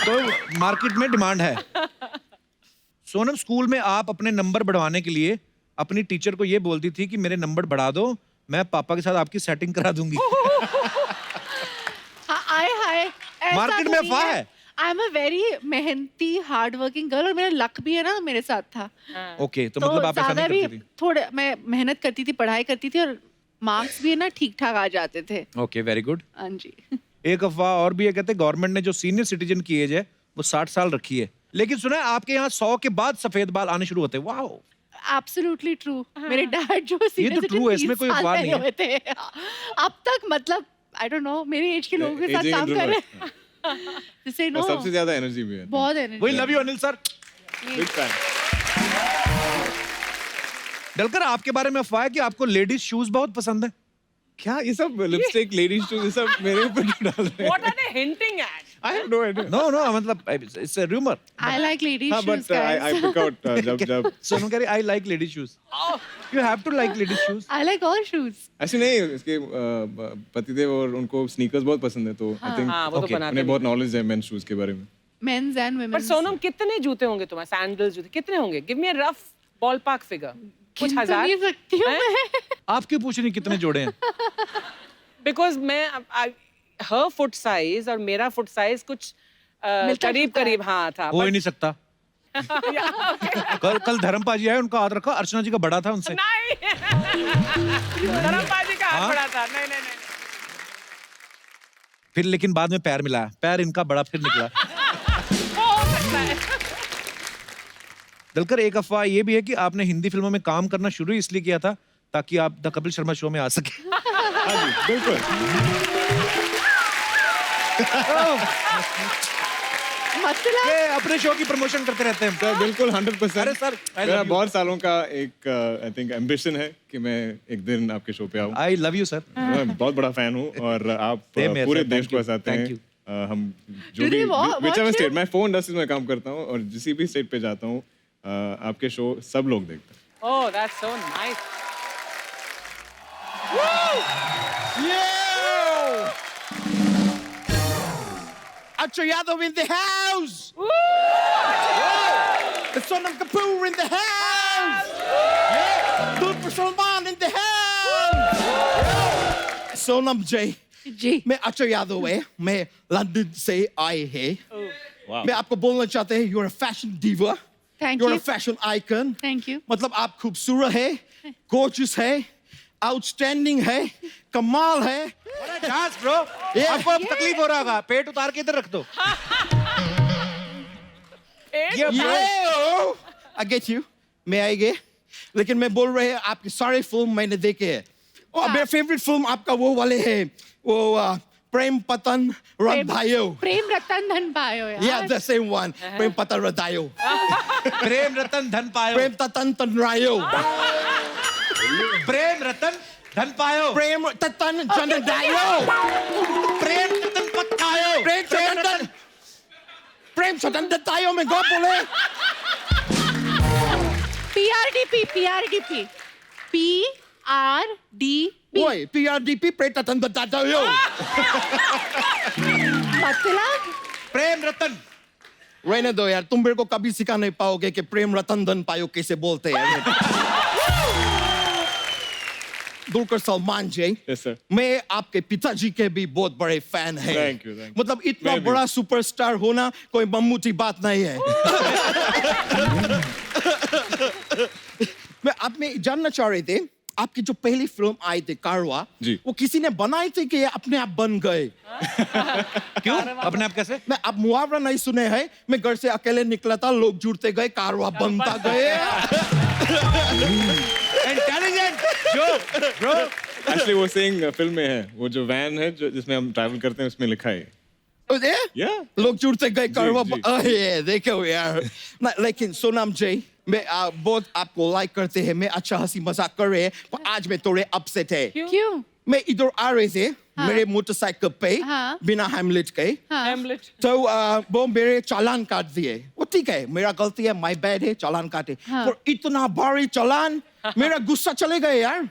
तो मार्केट में डिमांड है। सोनम, स्कूल में आप अपने नंबर बढ़वाने के लिए अपनी टीचर को ये बोलती थी कि मेरे नंबर बढ़ा दो, मैं पापा के साथ आपकी सेटिंग करा दूंगी। हाय मार्केट में अफवाह है। आई एम अ वेरी मेहनती हार्ड वर्किंग गर्ल, और मेरा लक भी है ना मेरे साथ था। ओके, तो मतलब आप ऐसा ज्यादा नहीं भी करती थी। थोड़ा मैं मेहनत करती थी, पढ़ाई करती थी, और मार्क्स भी है ना ठीक ठाक आ जाते थे। Okay, very good. हाँ जी। एक अफवाह और भी है, कहते हैं गवर्नमेंट ने जो सीनियर सिटीजन की एज है वो 60 साल रखी है, लेकिन सुना है आपके यहाँ 100 के बाद सफेद बाल आने शुरू होते हैं। Wow, absolutely true. मेरे डैड जो ये सीनियर तो true है, इसमें कोई अफवाह नहीं है। हुए थे अब तक, मतलब आई डोंट नो, मेरी एज के लोगों के साथ Aging काम कर रहे हैं। जिसे नो और सबसे ज्यादा एनर्जी भी है। बहुत एनर्जी। वही love you Anil sir. Big fan. Dulquer, आपके बारे में अफवाह है कि आपको लेडीज शूज बहुत पसंद है। क्या ये सब लिपस्टिक लेडीज शूज ये सब मेरे ऊपर क्यों डाल रहे हैं? What are they hinting at? I have no idea. No मतलब it's a rumour. I like ladies हाँ, shoes but I pick out जब सोनम कह रही I like ladies shoes. You have to like ladies shoes. I like all shoes. ऐसे नहीं, इसके पतिदेव और उनको स्नीकर्स बहुत पसंद है, तो आई थिंक हाँ, वो तो बनाते उन्हें भी। बहुत नॉलेज है मेंस शूज के बारे में। मेंस एंड पर वुमेन्स। सोनम, कितने जूते होंगे तुम्हारे? सैंडल्स जूते कितने होंगे? Give me a rough ballpark figure. कुछ हजार? नहीं सकती हूँ हैं? मैं। आप क्यों पूछ रही कितने जोड़े हैं? बिकॉज मैं हर फुट साइज और मेरा फुट साइज कुछ करीब करीब हाँ था। हो ही नहीं सकता। कल धर्मपाजी आए, उनका हाथ रखा, अर्चना जी का बड़ा था उनसे। नहीं धर्मपाजी का हाथ हाँ? बड़ा था। नहीं फिर लेकिन बाद में पैर मिलाया, पैर इनका बड़ा फिर निकला। वो हो सकता है। दलकर, एक अफवाह ये भी है कि आपने हिंदी फिल्मों में काम करना शुरू इसलिए किया था ताकि आप द कपिल शर्मा शो में आ सके। हाँ जी, बिल्कुल। मतलब ये अपने शो की प्रमोशन करते रहते हैं। सर बिल्कुल 100%। अरे सर, I मेरा love you. बहुत सालों का एक आई थिंक एम्बिशन है कि मैं एक दिन आपके शो पे आऊँ। I love you sir. मैं बहुत बड़ा फैन हूँ और आप Same here, पूरे sir. देश Thank को you. हंसाते Thank हैं। you. हम जो Did भी you watch whichever it? State, मैं फोन इंडस्ट्री में काम करता हूँ और जिस भी स्टेट पे जाता हूँ आपके शो सब लोग देखते हैं। Oh, that's so nice. Acho Yadav in the house. The son of Kapoor in the house. Dulquer Salman in the house. Sonam J. जी। मैं अक्षय यादव है, मैं लंदन से आए हैं। मैं आपको बोलना चाहते हैं, you're a fashion diva, thank you're you. a fashion icon। Thank you. मतलब आप खूबसूरत है, gorgeous है, outstanding है, कमाल है। Dance bro. Yeah. आपको अब तकलीफ हो रहा होगा, पेट उतार के इधर रख दो। ये bro, Yo! I get you। मैं आएंगे, लेकिन मैं बोल रहे हैं आपकी सारे फिल्म मैंने देखे हैं। और मेरा फेवरेट फिल्म आपका वो वाले है, वो प्रेम पतन रंधायो। प्रेम रतन धन पायो यार। Yeah, the same one। प्रेम पतन रंधायो। प्रेम रतन धन पायो। प्रेम ततन तनरायो। प्रेम रतन धन पायो। प्रेम ततन जनदायो। प्रेम रतन पक्कायो। प्रेम ततन प्रेम सतन दत्तायो में गो बोले। PRDP PRDP PRDP ओए PRDP प्रेम ततन दत्तायो। मतलब प्रेम रतन। रहने दो यार, तुम मेरे को कभी सिखा नहीं पाओगे कि प्रेम रतन धन पायो कैसे बोलते हैं। दुलकर सलमान जी, Yes, sir. मैं आपके पिताजी के भी बहुत बड़े फैन हैं। Thank you, thank you. मतलब इतना मैं भी। बड़ा सुपरस्टार होना कोई मम्मूटी बात नहीं है। मैं आप में जानना चाह रहे थे, आपकी जो पहली फिल्म आई थी कारवा, जी। वो किसी ने बनाई थी कि ये अपने आप बन गए? क्यों अपने आप कैसे? मैं अब मुहावरा नहीं सुने हैं, मैं घर से अकेले निकला था, लोग जुड़ते गए, कारवा बनता गए। इंटेलिजेंट जो ब्रो। एक्चुअली वो सेइंग फिल्म में है, वो जो वैन है जो जिसमें हम ट्रैवल करते हैं उसमें लिखा है। Yeah. लोग जुड़ते गए कारवा। जी। अरे देखो यार, लेकिन सोनम जी, मैं बहुत आपको लाइक करते हैं, मैं अच्छा हंसी मजाक कर रहे हैं, पर आज मैं थोड़े अपसेट है। क्यों? मैं इधर आ रहे थे मेरे मोटरसाइकिल पे, हाँ। बिना हेमलेट के, Hamlet. तो वो मेरे चालान काट दिए। वो ठीक है, मेरा गलती है, माय बैड है, चालान काटे। पर इतना भारी चालान, मेरा गुस्सा चले गए यार।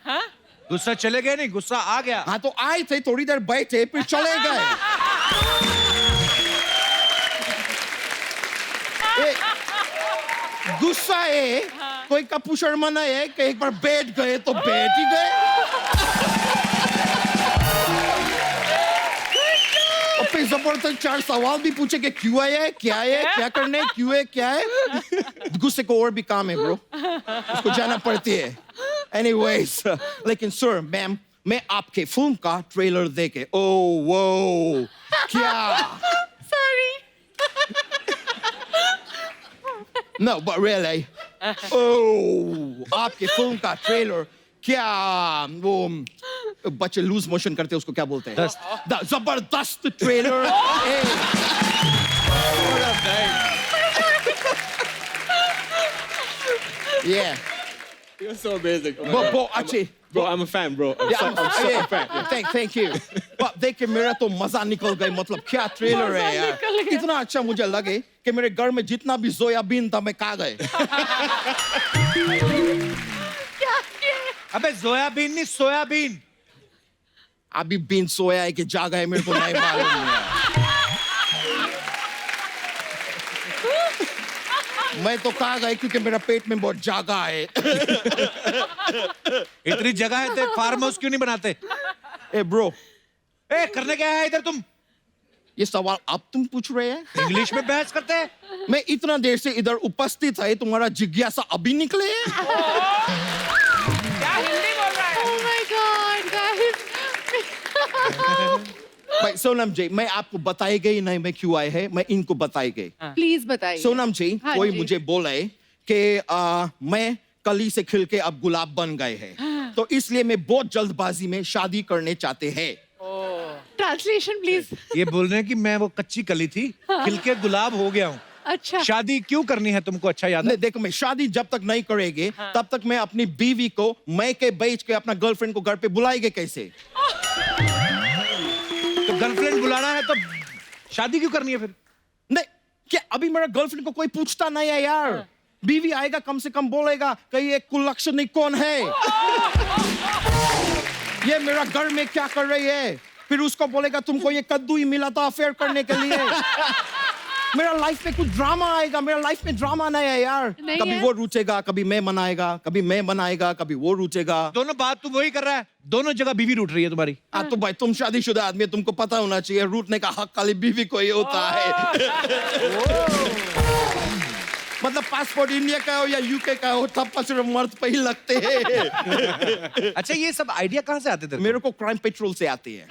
गुस्सा चले गए नहीं, गुस्सा आ गया। हाँ तो आए थे, थोड़ी देर बैठे, फिर चले गए। गुस्सा है, कोई कपू शर्मा नहीं है कि एक बार बैठ गए तो बैठ ही गए। और फिर जबरदस्त 4 सवाल भी पूछे कि क्यों आए हैं, क्या है, क्या करने, क्यों है, क्या है। गुस्से को और भी काम है ब्रो, उसको जाना पड़ती है। एनीवेज, लेकिन सर मैम, मैं आपके फिल्म का ट्रेलर देखे, ओह वो क्या, sorry. no but really, oh आपके फिल्म का ट्रेलर क्या, वो बच्चे लूज मोशन करते हैं उसको क्या बोलते हैं? जबरदस्त trailer. Yeah. You're so amazing. Bro, अच्छे। Bro, I'm a fan, bro. I'm so a fan. Yeah. Thank you. But देख के मेरा तो मजा निकल गई, मतलब क्या ट्रेलर है यार। इतना अच्छा मुझे लगे कि मेरे घर में जितना भी सोयाबीन था मैं खा गए। अबे सोयाबीन नहीं, सोयाबीन। अभी बीन सोया है कि जागा है मेरे को नहीं मालूम है। मैं तो खा गई क्योंकि मेरा पेट में बहुत जगह है। इतनी जगह है तो फार्म हाउस क्यों नहीं बनाते? ए ब्रो, ए करने क्या है इधर तुम? ये सवाल अब तुम पूछ रहे हैं? इंग्लिश में बहस करते हैं? मैं इतना देर से इधर उपस्थित है, तुम्हारा जिज्ञासा अभी निकले है? क्या हिंदी बोल रहा है? Oh my God, guys. भाई सोनम जी, मैं आपको बताई गई नहीं मैं क्यों आए हैं, मैं इनको बताई गई। प्लीज बताइए। सोनम जी, हाँ कोई जी। मुझे बोले कि मैं कली से खिल के अब गुलाब बन गए हैं, तो इसलिए मैं बहुत जल्दबाजी में शादी करने चाहते हैं। Translation please. ये बोल रहे हैं कि मैं वो कच्ची कली थी, खिल के गुलाब हो गया हूँ। अच्छा। शादी क्यों करनी है तुमको, अच्छा याद है? नहीं देखो, मैं शादी जब तक नहीं करेंगे तब तक मैं अपनी बीवी को मैके बेच के अपना गर्लफ्रेंड को घर पे बुलाएंगे कैसे? तो गर्लफ्रेंड बुलाना है तो शादी क्यों करनी है फिर? नहीं, क्या अभी मेरा गर्लफ्रेंड को कोई पूछता नहीं है यार? बीवी आएगा कम से कम बोलेगा कि ये कुलक्षणी कौन है, ये मेरा घर में क्या कर रही है, फिर उसको बोलेगा तुमको ये कद्दू ही मिला था अफेयर करने के लिए। मेरा लाइफ में कुछ ड्रामा आएगा, मेरा लाइफ में ड्रामा नहीं है यार। नहीं कभी है? वो रुचेगा, कभी मैं मनाएगा, कभी मैं बनाएगा, कभी वो रुचेगा। दोनों बात तू वही कर रहा है, दोनों जगह बीवी रूठ रही है तुम्हारी। तो भाई तुम शादीशुदा आदमी है, तुमको पता होना चाहिए रूठने का हक खाली बीवी को ही होता है। मतलब पासपोर्ट इंडिया का हो या यूके का हो, थप्पा सिर्फ मर्द पे ही लगते हैं। अच्छा ये सब आइडिया कहाँ से आते थे? मेरे को क्राइम पेट्रोल से आती है।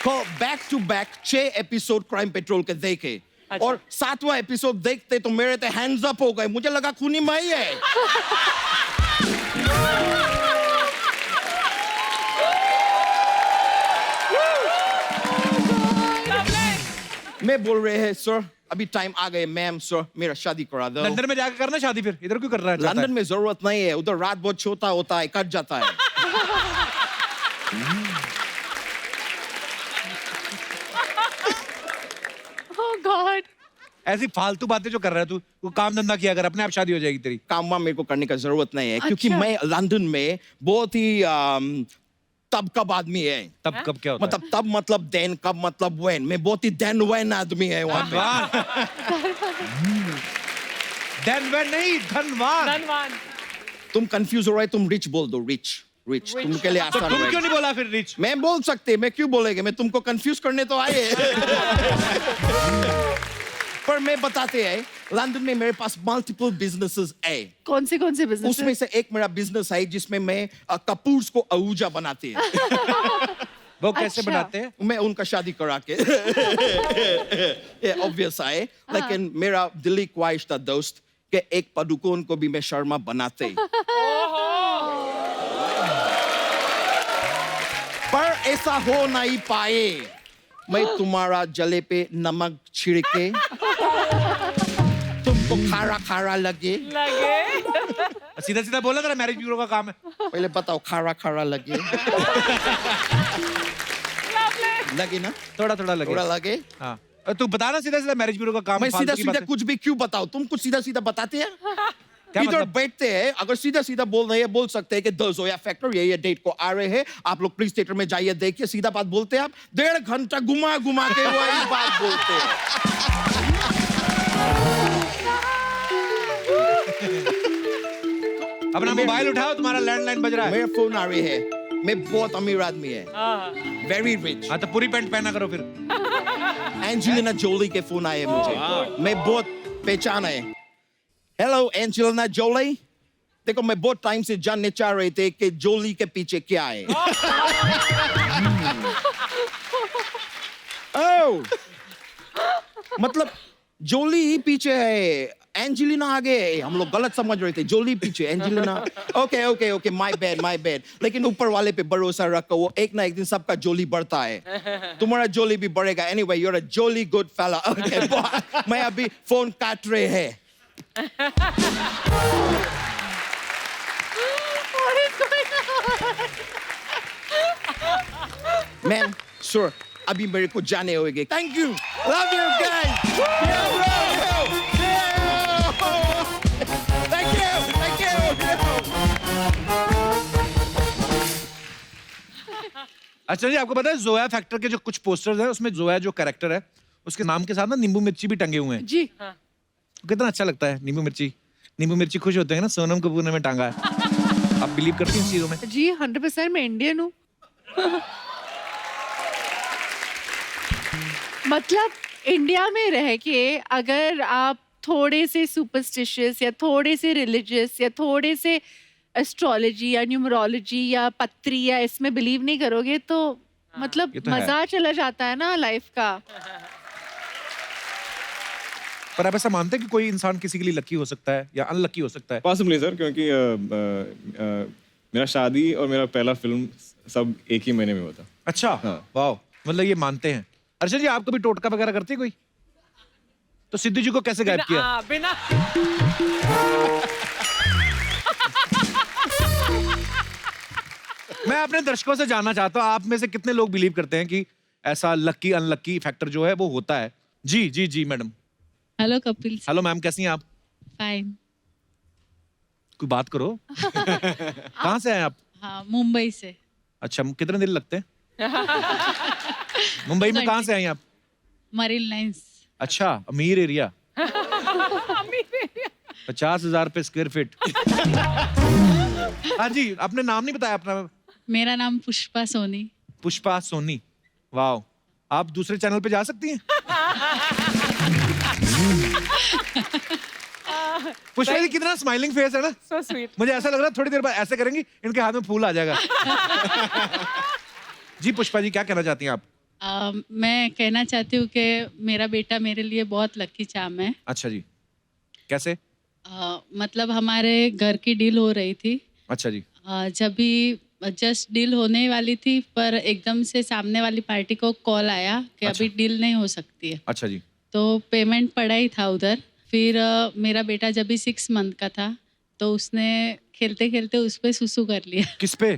को back to back 6 episode Crime Patrol के देखे, और 7वां एपिसोड देखते तो मेरे तो हैंड्स अप हो गए, मुझे लगा खूनी माई है। मैं बोल रहे हैं सर, अभी टाइम आ गए, मैम सर मेरा शादी करा दो। लंदन में जाकर करना शादी, फिर इधर क्यों कर रहा है? लंदन में जरूरत नहीं है, उधर रात बहुत छोटा होता है, कट जाता है। Oh God. ऐसी फालतू बातें जो कर रहा है तू, वो काम धंधा किया अगर अपने आप शादी हो जाएगी तेरी। काम वाम मेरे को करने का जरूरत नहीं है, क्योंकि अच्छा। मैं लंदन में बहुत ही तब कब आदमी है। तब कब क्या होता मतलब तब मतलब देन, कब मतलब वेन, मैं बहुत ही देन वेन आदमी है वहाँ पे। धनवान नहीं, धनवान। धनवान। तुम कंफ्यूज हो रहे, तुम रिच बोल दो, रिच रिच तुमके लिए तो आसान तुम क्यों रहेगा। नहीं बोला फिर रिच? मैं बोल सकते, मैं क्यों बोलेंगे, मैं तुमको कंफ्यूज करने तो आए। पर मैं बताते हैं, लंदन में मेरे पास मल्टीपल बिजनेसेस है। कौन से बिजनेस? उसमें से एक मेरा बिजनेस है जिसमें मैं कपूर्स को आहूजा बनाते हैं। वो कैसे अच्छा। बनाते हैं? मैं उनका शादी करा के। ये ऑब्वियस है, लेकिन मेरा दिली ख्वाहिश था दोस्त कि एक पादुकोण को भी मैं शर्मा बनाते। पर ऐसा हो नहीं पाए। मैं तुम्हारा जले पे नमक छिड़के तुमको खारा खारा लगे। सीधा सीधा बोला, तेरा मैरिज ब्यूरो का काम है। पहले बताओ, खारा खारा लगे। लगे ना? थोड़ा थोड़ा लगे। थोड़ा लगे। हाँ, तू बता ना, सीधा सीधा मैरिज ब्यूरो का काम। मैं फालतू सीधा की सीधा बातें। कुछ भी क्यों बताओ? तुम कुछ सीधा सीधा बताते हैं। क्या इधर मतलब? बैठते हैं, अगर सीधा सीधा बोल रहे हैं, बोल सकते हैं कि द ज़ोया फैक्टर ये डेट को आ रहे हैं, आप लोग प्लीज थिएटर में जाइए, देखिए। सीधा बात बोलते हैं आप, 1.5 घंटा घुमा घुमा के वही बात बोलते हैं। अपना मोबाइल उठाओ, तुम्हारा लैंडलाइन बज रहा है। मेरा फोन आ रही है, मैं बहुत अमीर आदमी है, वेरी रिच। हाँ, तो पूरी पैंट पहना करो फिर। एंजेलिना जोली के फोन आए मुझे, मैं बहुत पहचान है। हेलो एंजेलिना जोली, देखो मैं बहुत टाइम से जानने चाह रहे थे कि जोली के पीछे क्या है। ओह, मतलब जोली ही पीछे है, एंजेलिना आगे है। हम लोग गलत समझ रहे थे, जोली पीछे, Angelina. Okay okay okay, my bad. लेकिन ऊपर वाले पे भरोसा रखो, वो एक ना एक दिन सबका जोली बढ़ता है। तुम्हारा जोली भी बढ़ेगा। Anyway, you are a jolly good fella. Okay, मैं अभी फोन काट रहे हैं। मैम, सर, अभी मेरे को जाने होंगे। Thank you, love you guys. Thank you. अच्छा जी, आपको पता है जोया फैक्टर के जो कुछ पोस्टर्स हैं, उसमें जोया जो कैरेक्टर है, उसके नाम के साथ ना नींबू मिर्ची भी टंगे हुए हैं। जी। कितना अच्छा लगता है नींबू मिर्ची। नींबू मिर्ची खुश होते हैं ना, सोनम कपूर ने में टांगा है। आप बिलीव करती हैं इस चीजों में? जी 100% मैं इंडियन हूँ। मतलब इंडिया में रह के अगर आप थोड़े से सुपरस्टिशियस या थोड़े से रिलीजियस या थोड़े से एस्ट्रोलॉजी या न्यूमरोलॉजी या पत्री या इसमें बिलीव नहीं करोगे तो मतलब ये तो है। मजा चला जाता है ना लाइफ का। पर आप ऐसा मानते हैं कि कोई इंसान किसी के लिए लकी हो सकता है या अनलकी हो सकता है? पॉसिबली सर, क्योंकि मेरा शादी और मेरा पहला फिल्म सब एक ही महीने में हुआ था। अच्छा, हाँ। वाह, मतलब ये मानते हैं। अर्षद जी, आप कभी टोटका वगैरह करते हैं कोई? तो सिद्धू जी को कैसे गायब किया? बिना मैं अपने दर्शकों से जानना चाहता हूँ, आप में से कितने लोग बिलीव करते हैं कि ऐसा लकी अनलकी फैक्टर जो है वो होता है? जी जी जी madam. Hello Kapil. Hello ma'am, कैसी हैं आप? फाइन। कोई बात करो। कहाँ से हैं आप? हाँ, मुंबई से। अच्छा, कितने दिन लगते हैं? मुंबई में कहाँ से आई आप? Marine lines. अच्छा, अमीर एरिया। 50,000 रुपए स्क्वायर फीट। हाँ जी, आपने नाम नहीं बताया अपना। मेरा नाम पुष्पा सोनी। पुष्पा सोनी, वाह। आप दूसरे चैनल पे जा सकती हैं। पुष्पा जी कितना स्माइलिंग फेस है ना। so sweet. मुझे ऐसा लग रहा है थोड़ी देर बाद ऐसे करेंगी, इनके हाथ में फूल आ जाएगा। जी पुष्पा जी, क्या कहना चाहती हैं आप? मैं कहना चाहती हूँ कि मेरा बेटा मेरे लिए बहुत लकी चार्म है। अच्छा जी, कैसे? मतलब हमारे घर की डील हो रही थी। अच्छा जी। जब भी जस्ट डील होने वाली थी, पर एकदम से सामने वाली पार्टी को कॉल आया कि अच्छा। अभी डील नहीं हो सकती है। अच्छा जी। तो पेमेंट पड़ा ही था उधर। फिर मेरा बेटा जब भी 6 मंथ का था तो उसने खेलते खेलते उस पे सुसु कर लिया। किस पे?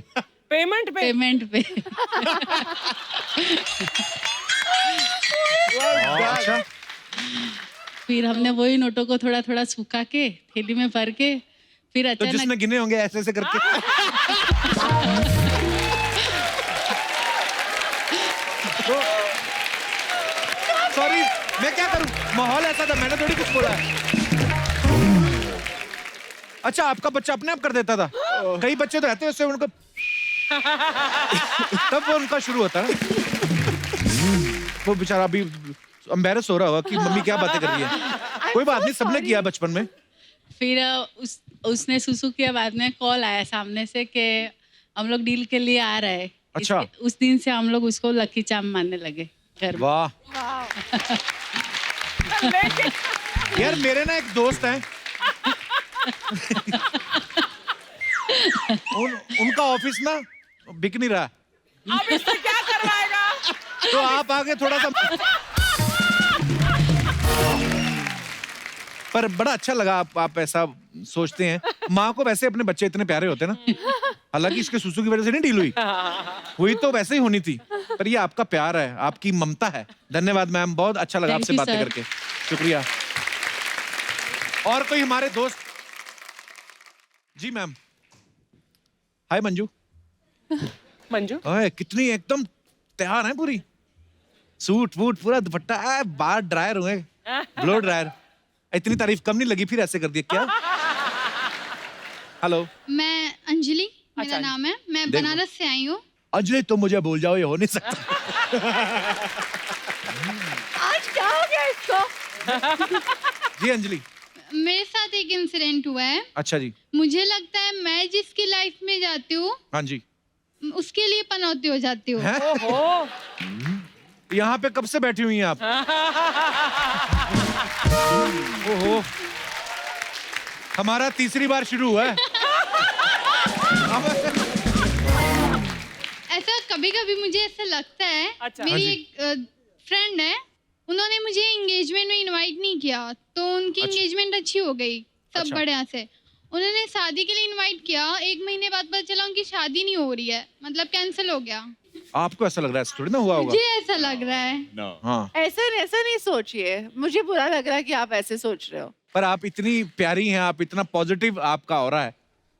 पेमेंट पे। पेमेंट पे। अच्छा, फिर हमने वही नोटों को थोड़ा थोड़ा सुखा के थैली में भर के फिर तो अचानक जिसने गिने होंगे ऐसे ऐसे करके। सॉरी, मैं क्या करूं, माहौल ऐसा था, मैंने थोड़ी कुछ बोला है। अच्छा, आपका बच्चा अपने आप कर देता था? कई बच्चे तो रहते हैं उससे उनको तब वो उनका शुरू होता है। वो बेचारा अभी एम्बैरस हो रहा होगा कि मम्मी क्या बातें कर रही है। कोई बात नहीं, सबने किया बचपन में। फिर उसने सुसु किया, बाद में कॉल आया सामने से कि हम लोग डील के लिए आ रहे हैं। अच्छा। उस दिन से हम लोग उसको लकी चार्म मानने लगे घर में। वाह यार, मेरे ना एक दोस्त हैं उनका ऑफिस ना बिक नहीं रहा। अब इससे क्या करवाएगा? तो आप आगे थोड़ा सा, पर बड़ा अच्छा लगा आप ऐसा सोचते हैं। माँ को वैसे अपने बच्चे इतने प्यारे होते हैं ना, हालांकि इसके सुसु की वजह से नहीं डील हुई तो वैसे ही होनी थी, पर ये आपका प्यार है, आपकी ममता है। धन्यवाद मैम, बहुत अच्छा लगा आपसे बातें करके, शुक्रिया। और कोई हमारे दोस्त? जी मैम। हाय मंजू। मंजू ओए, कितनी एकदम तैयार है पूरी, सूट वूट पूरा दुपट्टा है, बाल ड्रायर हुए, ब्लो ड्रायर। इतनी तारीफ कम नहीं लगी, फिर ऐसे कर दिया क्या? हेलो, मैं अंजलि मेरा नाम है, मैं बनारस से आई हूँ। अंजलि तो मुझे भूल जाओ, ये हो नहीं सकता। आज क्या हो गया इसको? जी अंजलि। मेरे साथ एक इंसिडेंट हुआ है। अच्छा जी। मुझे लगता है मैं जिसकी लाइफ में जाती हूँ, हाँ जी, उसके लिए पनौती हो जाती हूँ। यहाँ पे कब से बैठी हुई हैं आप? ओहो, हमारा तीसरी बार शुरू हुआ है। ऐसा कभी कभी मुझे ऐसा लगता है। अच्छा। मेरी हाँ एक फ्रेंड है, उन्होंने मुझे एंगेजमेंट में इनवाइट नहीं किया, तो उनकी एंगेजमेंट अच्छी हो गई सब अच्छा। बढ़िया से। उन्होंने शादी के लिए इनवाइट किया, 1 महीने बाद पता चला उनकी शादी नहीं हो रही है, मतलब कैंसिल हो गया। आपको ऐसा लग रहा है? थोड़ी ना हुआ होगा। मुझे ऐसा लग रहा है। हाँ, ऐसा नहीं सोचिए, मुझे बुरा लग रहा है कि आप ऐसे सोच रहे हो। पर आप इतनी प्यारी हैं, आप इतना पॉजिटिव आपका हो रहा है,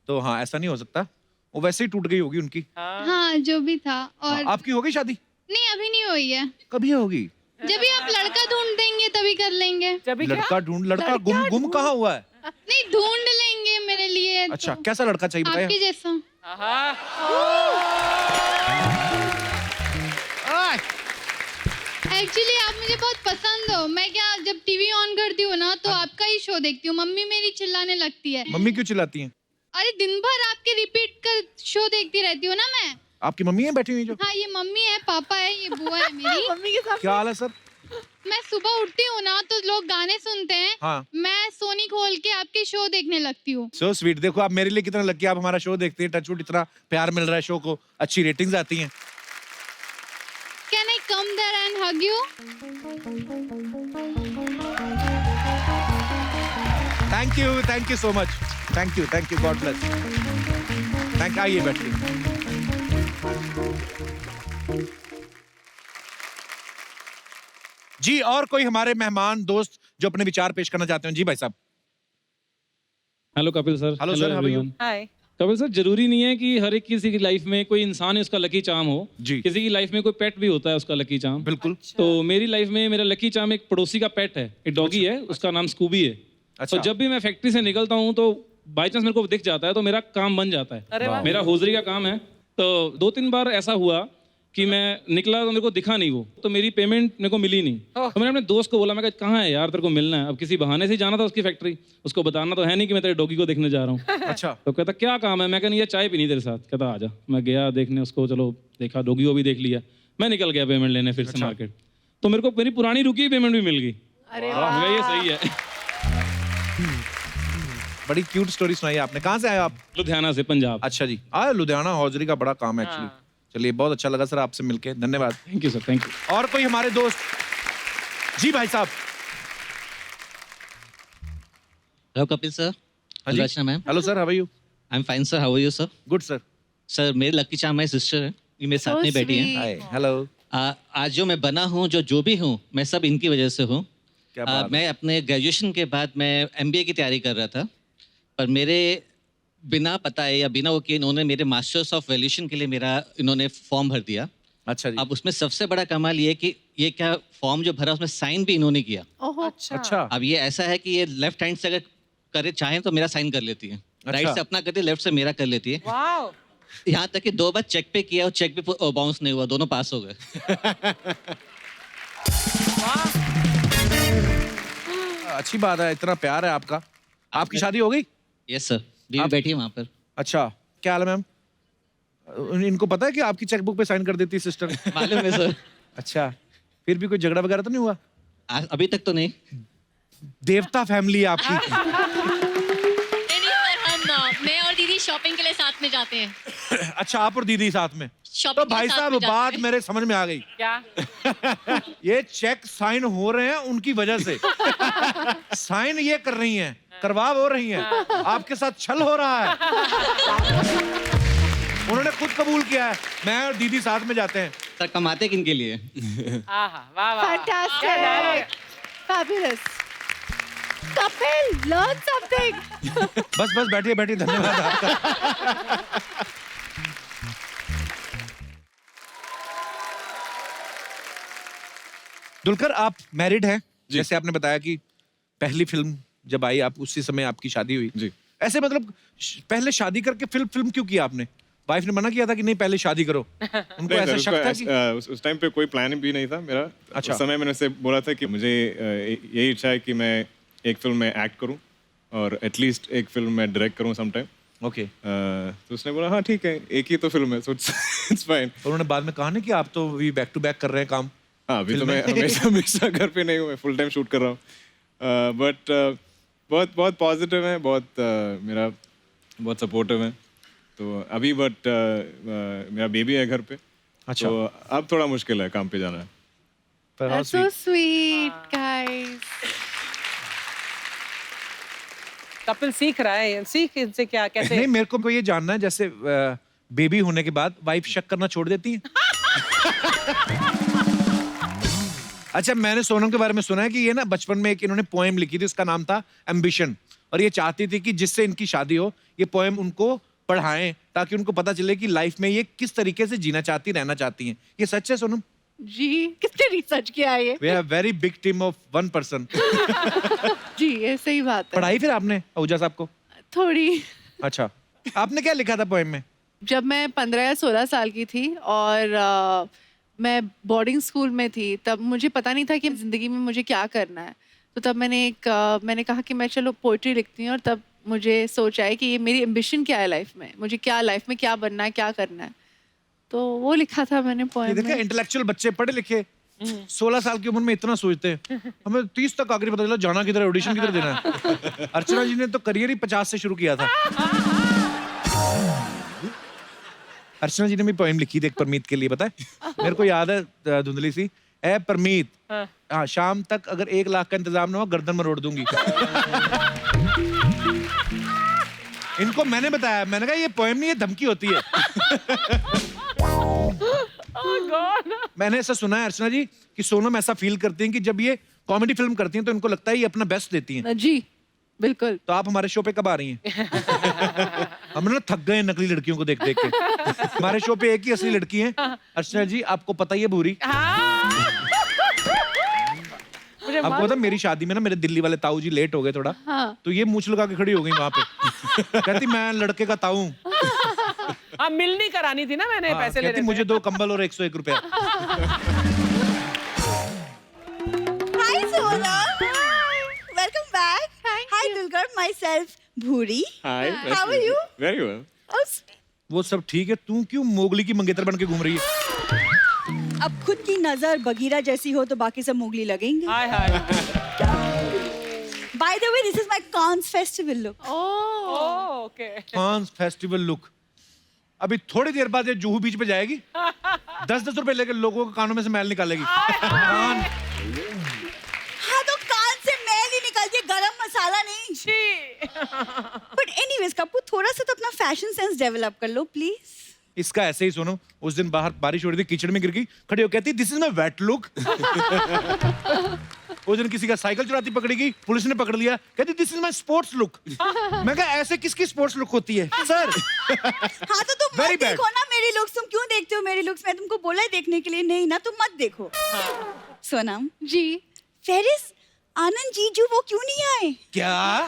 तो हाँ ऐसा नहीं हो सकता। वो वैसे ही टूट गई होगी उनकी। हाँ जो भी था। और आपकी हो गई शादी? नहीं, अभी नहीं हुई है। कभी होगी? जब भी आप लड़का ढूंढ देंगे तभी कर लेंगे। लड़का ढूंढ, लड़का गुम कहाँ हुआ है? नहीं, ढूंढ लेंगे मेरे लिए। अच्छा, तो कैसा लड़का चाहिए बताइए? आपके जैसा। एक्चुअली आप मुझे बहुत पसंद हो। मैं क्या जब टीवी ऑन करती हूँ ना, तो आपका ही शो देखती हूँ। मम्मी मेरी चिल्लाने लगती है। मम्मी क्यों चिल्लाती हैं? अरे दिन भर आपके रिपीट कर शो देखती रहती हूँ ना मैं। आपकी मम्मी है बैठी हुई जो? हाँ, ये मम्मी है, पापा है, ये बुआ है मेरी। मम्मी के साथ क्या हाल है सर? मैं सुबह उठती हूँ ना, तो लोग गाने सुनते हैं। हाँ। मैं सोनी खोल के आपके शो देखने लगती हूँ। So sweet. देखो आप मेरे लिए कितना लकी, आप हमारा शो देखते हैं, टचवुड इतना प्यार मिल रहा है शो को, अच्छी रेटिंग्स आती हैं। Can I come there and hug you? Thank you so much. Thank you, God bless. आइए बैठिए। जी, और कोई हमारे मेहमान दोस्त जो अपने विचार पेश करना चाहते हैं? जी भाई साहब। Hello Kapil sir. Hello sir, how are you? Hi. Kapil sir, जरूरी नहीं है कि हर एक किसी की लाइफ में कोई इंसान है उसका लकी चार्म हो जी। किसी की लाइफ में कोई पेट भी होता है उसका लकी चार्म। बिल्कुल। तो मेरी लाइफ में मेरा लकी चार्म एक पड़ोसी का पेट है, एक डॉगी है, उसका नाम स्कूबी है। अच्छा। तो जब भी मैं फैक्ट्री से निकलता हूँ तो बाई चांस मेरे को दिख जाता है तो मेरा काम बन जाता अरे है। वाह। मेरा होजरी का काम है। तो 2-3 बार ऐसा हुआ कि मैं निकला तो मेरे को दिखा नहीं वो, तो मेरी पेमेंट मेरे को मिली नहीं। तो मैंने अपने दोस्त को बोला, मैं कहा कहाँ है यार, तेरे को मिलना है। अब किसी बहाने से ही जाना था उसकी फैक्ट्री, उसको बताना तो है नहीं कि मैं तेरे डॉगी को देखने जा रहा हूँ। अच्छा। तो कहता क्या काम है? मैं कहनी ये चाय पीनी तेरे साथ। कहता आजा। मैं गया देखने उसको, चलो देखा, डॉगी को भी देख लिया। मैं निकल गया पेमेंट लेने फिर से मार्केट। तो मेरे को मेरी पुरानी रुकी हुई पेमेंट भी मिल गई। अरे वाह, ये सही है। बड़ी क्यूट स्टोरी सुनाई आपने। कहाँ से आए आप? लुधियाना से, पंजाब। अच्छा जी। लुधियाना हौजरी का बड़ा काम है एक्चुअली। चलिए, बहुत अच्छा लगा सर आपसे मिलके, धन्यवाद। Thank you sir, thank you. और कोई हमारे दोस्त? जी भाई साहब। Hello Kapil sir. जी। Rachna ma'am. Hello sir, how are you? I am fine sir, how are you sir? Good sir. सर मेरे लकी चार्म माई सिस्टर है, ये मेरे साथ में बैठी है। Hi, hello. आज जो मैं बना हूँ, जो भी हूँ, मैं सब इनकी वजह से हूँ। क्या बात। मैं अपने ग्रेजुएशन के बाद मैं MBA की तैयारी कर रहा था, पर मेरे बिना पता है या बिना वो किए इन्होंने मेरे मास्टर्स ऑफ वैल्यूएशन के लिए मेरा इन्होंने फॉर्म भर दिया। अच्छा जी। अब उसमें सबसे बड़ा कमाल ये कि ये क्या फॉर्म जो भरा उसमें साइन भी इन्होंने किया। ओहो। अच्छा। अब ये ऐसा है कि ये लेफ्ट हैंड से अगर करे चाहें तो मेरा साइन कर लेती है। राइट से अपना करती है, लेफ्ट से मेरा कर लेती है। वाओ। यहाँ तक कि 2 बार चेक पे किया और चेक पे बाउंस नहीं हुआ, दोनों पास हो गए। अच्छी बात है, इतना प्यार है आपका। आपकी शादी हो गई? यस सर, बीवी बैठी है वहाँ पर। अच्छा, क्या हाल है मैम? इनको पता है कि आपकी चेकबुक पे साइन कर देती है सिस्टर? मालूम है सर। अच्छा, फिर भी कोई झगड़ा वगैरह तो नहीं हुआ? अभी तक तो नहीं। देवता फैमिली है आपकी। मैं और दीदी शॉपिंग के लिए साथ में जाते हैं। अच्छा, आप और दीदी साथ में? शॉपिंग तो के भाई साथ साहब में जाते बात हैं। मेरे समझ में आ गई। क्या? ये चेक साइन हो रहे हैं उनकी वजह से। साइन ये कर रही हैं, करवा हो रही हैं, आपके साथ छल हो रहा है। उन्होंने खुद कबूल किया है, मैं और दीदी साथ में जाते हैं। सर कमाते किन के लिए? आहा, वाह वाह। Fantastic. Fabulous. Kapil, learn something. बस बैठिए बैठिए, धन्यवाद आपका। दुलकर, आप मैरिड हैं, जैसे आपने बताया कि पहली फिल्म जब आई आप उसी समय आपकी शादी हुई जी। ऐसे मतलब पहले शादी करके फिल्म क्यों किया आपने? वाइफ ने मना किया था कि नहीं पहले शादी करो? उनको नहीं ऐसा सर, शक था कि उस टाइम पे कोई प्लान भी नहीं था मेरा। अच्छा। उस समय मैंने उसे बोला था कि मुझे यही इच्छा है कि मैं एक फिल्म में एक्ट करूं और एटलीस्ट एक फिल्म में डायरेक्ट करूं सम टाइम। ओके। तो उसने बोला हाँ ठीक है, एक ही तो फिल्म है, सो इट्स फाइन। उन्होंने बाद में कहा ना कि आप तो भी बैक टू बैक कर रहे हैं काम। हाँ, अभी तो मैं हमेशा घर पे नहीं हूँ, मैं फुल टाइम शूट कर रहा हूँ। बट बहुत पॉजिटिव है, मेरा बहुत सपोर्टिव है। तो अभी मेरा बेबी है घर पे। अच्छा। तो अब थोड़ा मुश्किल है काम पे जाना। That's so sweet, guys. Kapil सीख रहा है, सीख इनसे क्या कैसे। नहीं, मेरे को ये जानना है, जैसे बेबी होने के बाद वाइफ शक करना छोड़ देती है? अच्छा, मैंने सोनम के बारे में सुना है कि ये ना बचपन में एक इन्होंने पोएम लिखी थी, उसका नाम था एम्बिशन, और ये चाहती थी कि जिससे इनकी शादी हो ये पोएम उनको पढ़ाएं ताकि उनको पता चले कि लाइफ में ये किस तरीके से जीना चाहती, रहना चाहती हैं। ये सच है सोनम? जी, किसने रिसर्च किया है ये? We have very big team of one person. जी, ये सही बात है। पढ़ाई फिर आपने आहूजा साहब को? थोड़ी। अच्छा, आपने क्या लिखा था पोएम में? जब मैं 15 या 16 साल की थी और मैं बोर्डिंग स्कूल में थी, तब मुझे पता नहीं था कि ज़िंदगी में मुझे क्या करना है। तो तब मैंने कहा कि मैं चलो पोइट्री लिखती हूँ, और तब मुझे सोच आया कि ये मेरी एम्बिशन क्या है लाइफ में, मुझे क्या लाइफ में क्या बनना है, क्या करना है। तो वो लिखा था मैंने पोएम देखा, में। इंटेलेक्चुअल बच्चे पढ़े लिखे 16 साल की उम्र में इतना सोचते हैं। हमें 30 तक आखिरी पता चला जाना किधर है, ऑडिशन किधर देना है। अर्चना जी ने तो करियर ही 50 से शुरू किया था। अर्चना जी ने भी पोएम लिखी थी एक परमीत के लिए, पता है? मेरे को याद है धुंधली सी, ए परमीत, हाँ शाम तक अगर 1 लाख का इंतजाम ना हो गर्दन में रोड दूंगी। इनको मैंने बताया, मैंने कहा ये पोएम नहीं, ये धमकी होती है। मैंने ऐसा सुना है अर्चना जी कि सोनम ऐसा फील करती हैं कि जब ये कॉमेडी फिल्म करती हैं तो इनको लगता है ये अपना बेस्ट देती हैं। जी बिल्कुल। तो आप हमारे शो पे कब आ रही हैं? हम ना थक गए नकली लड़कियों को देख देख के। हमारे शो पे एक ही असली लड़की है अर्चना जी, आपको पता ही है, भूरी। आपको पता मेरी शादी में ना मेरे दिल्ली वाले ताऊ जी लेट हो गए थोड़ा, हाँ। तो ये मूंछ लगा के खड़ी हो गई वहां पे। कहती मैं लड़के का ताऊ हूं। हाँ, मिलनी करानी थी ना मैंने, पैसे ले कहती मुझे 2 कंबल और 101 रुपया। Hi Sonam. Welcome back. Hi Dulquer, myself Bhuri. Hi. How are you? Very well. Oh, sweet. वो सब ठीक है, तू क्यों मोगली की मंगेतर बन के घूम रही है? अब खुद की नजर बगीरा जैसी हो तो बाकी सब मोगली लगेंगे। हाय हाय। By the way, this is my Cannes festival look. Oh, okay. Cannes festival look. अभी थोड़ी देर बाद ये जुहू बीच पे जाएगी, 10-10 रुपए लेकर लोगों के कानों में से मैल निकालेगी। कान हाँ तो कान से मैल ही निकलती है, गरम मसाला नहीं। But anyways, कपूर थोड़ा सा तो अपना फैशन सेंस डेवलप कर लो प्लीज। इसका ऐसे ही सुनो, उस दिन बाहर बारिश हो रही थी, कीचड़ में गिर गई, खड़ी हो कहती this is my wet look. उस दिन किसी का साइकिल चुराती पकड़ी गई, पुलिस ने पकड़ लिया, कहती this is my sports look. मैं कहा ऐसे किसकी स्पोर्ट्स लुक होती है सर? हाँ तो तुम Very मत bad. देखो ना मेरी लुक्स, तुम क्यों देखते हो मेरी लुक्स? मैं तुमको बोला है देखने के लिए, नहीं ना, तुम मत देखो। सोनम जी, where is आनंद जीजू वो क्यों नहीं आए? क्या?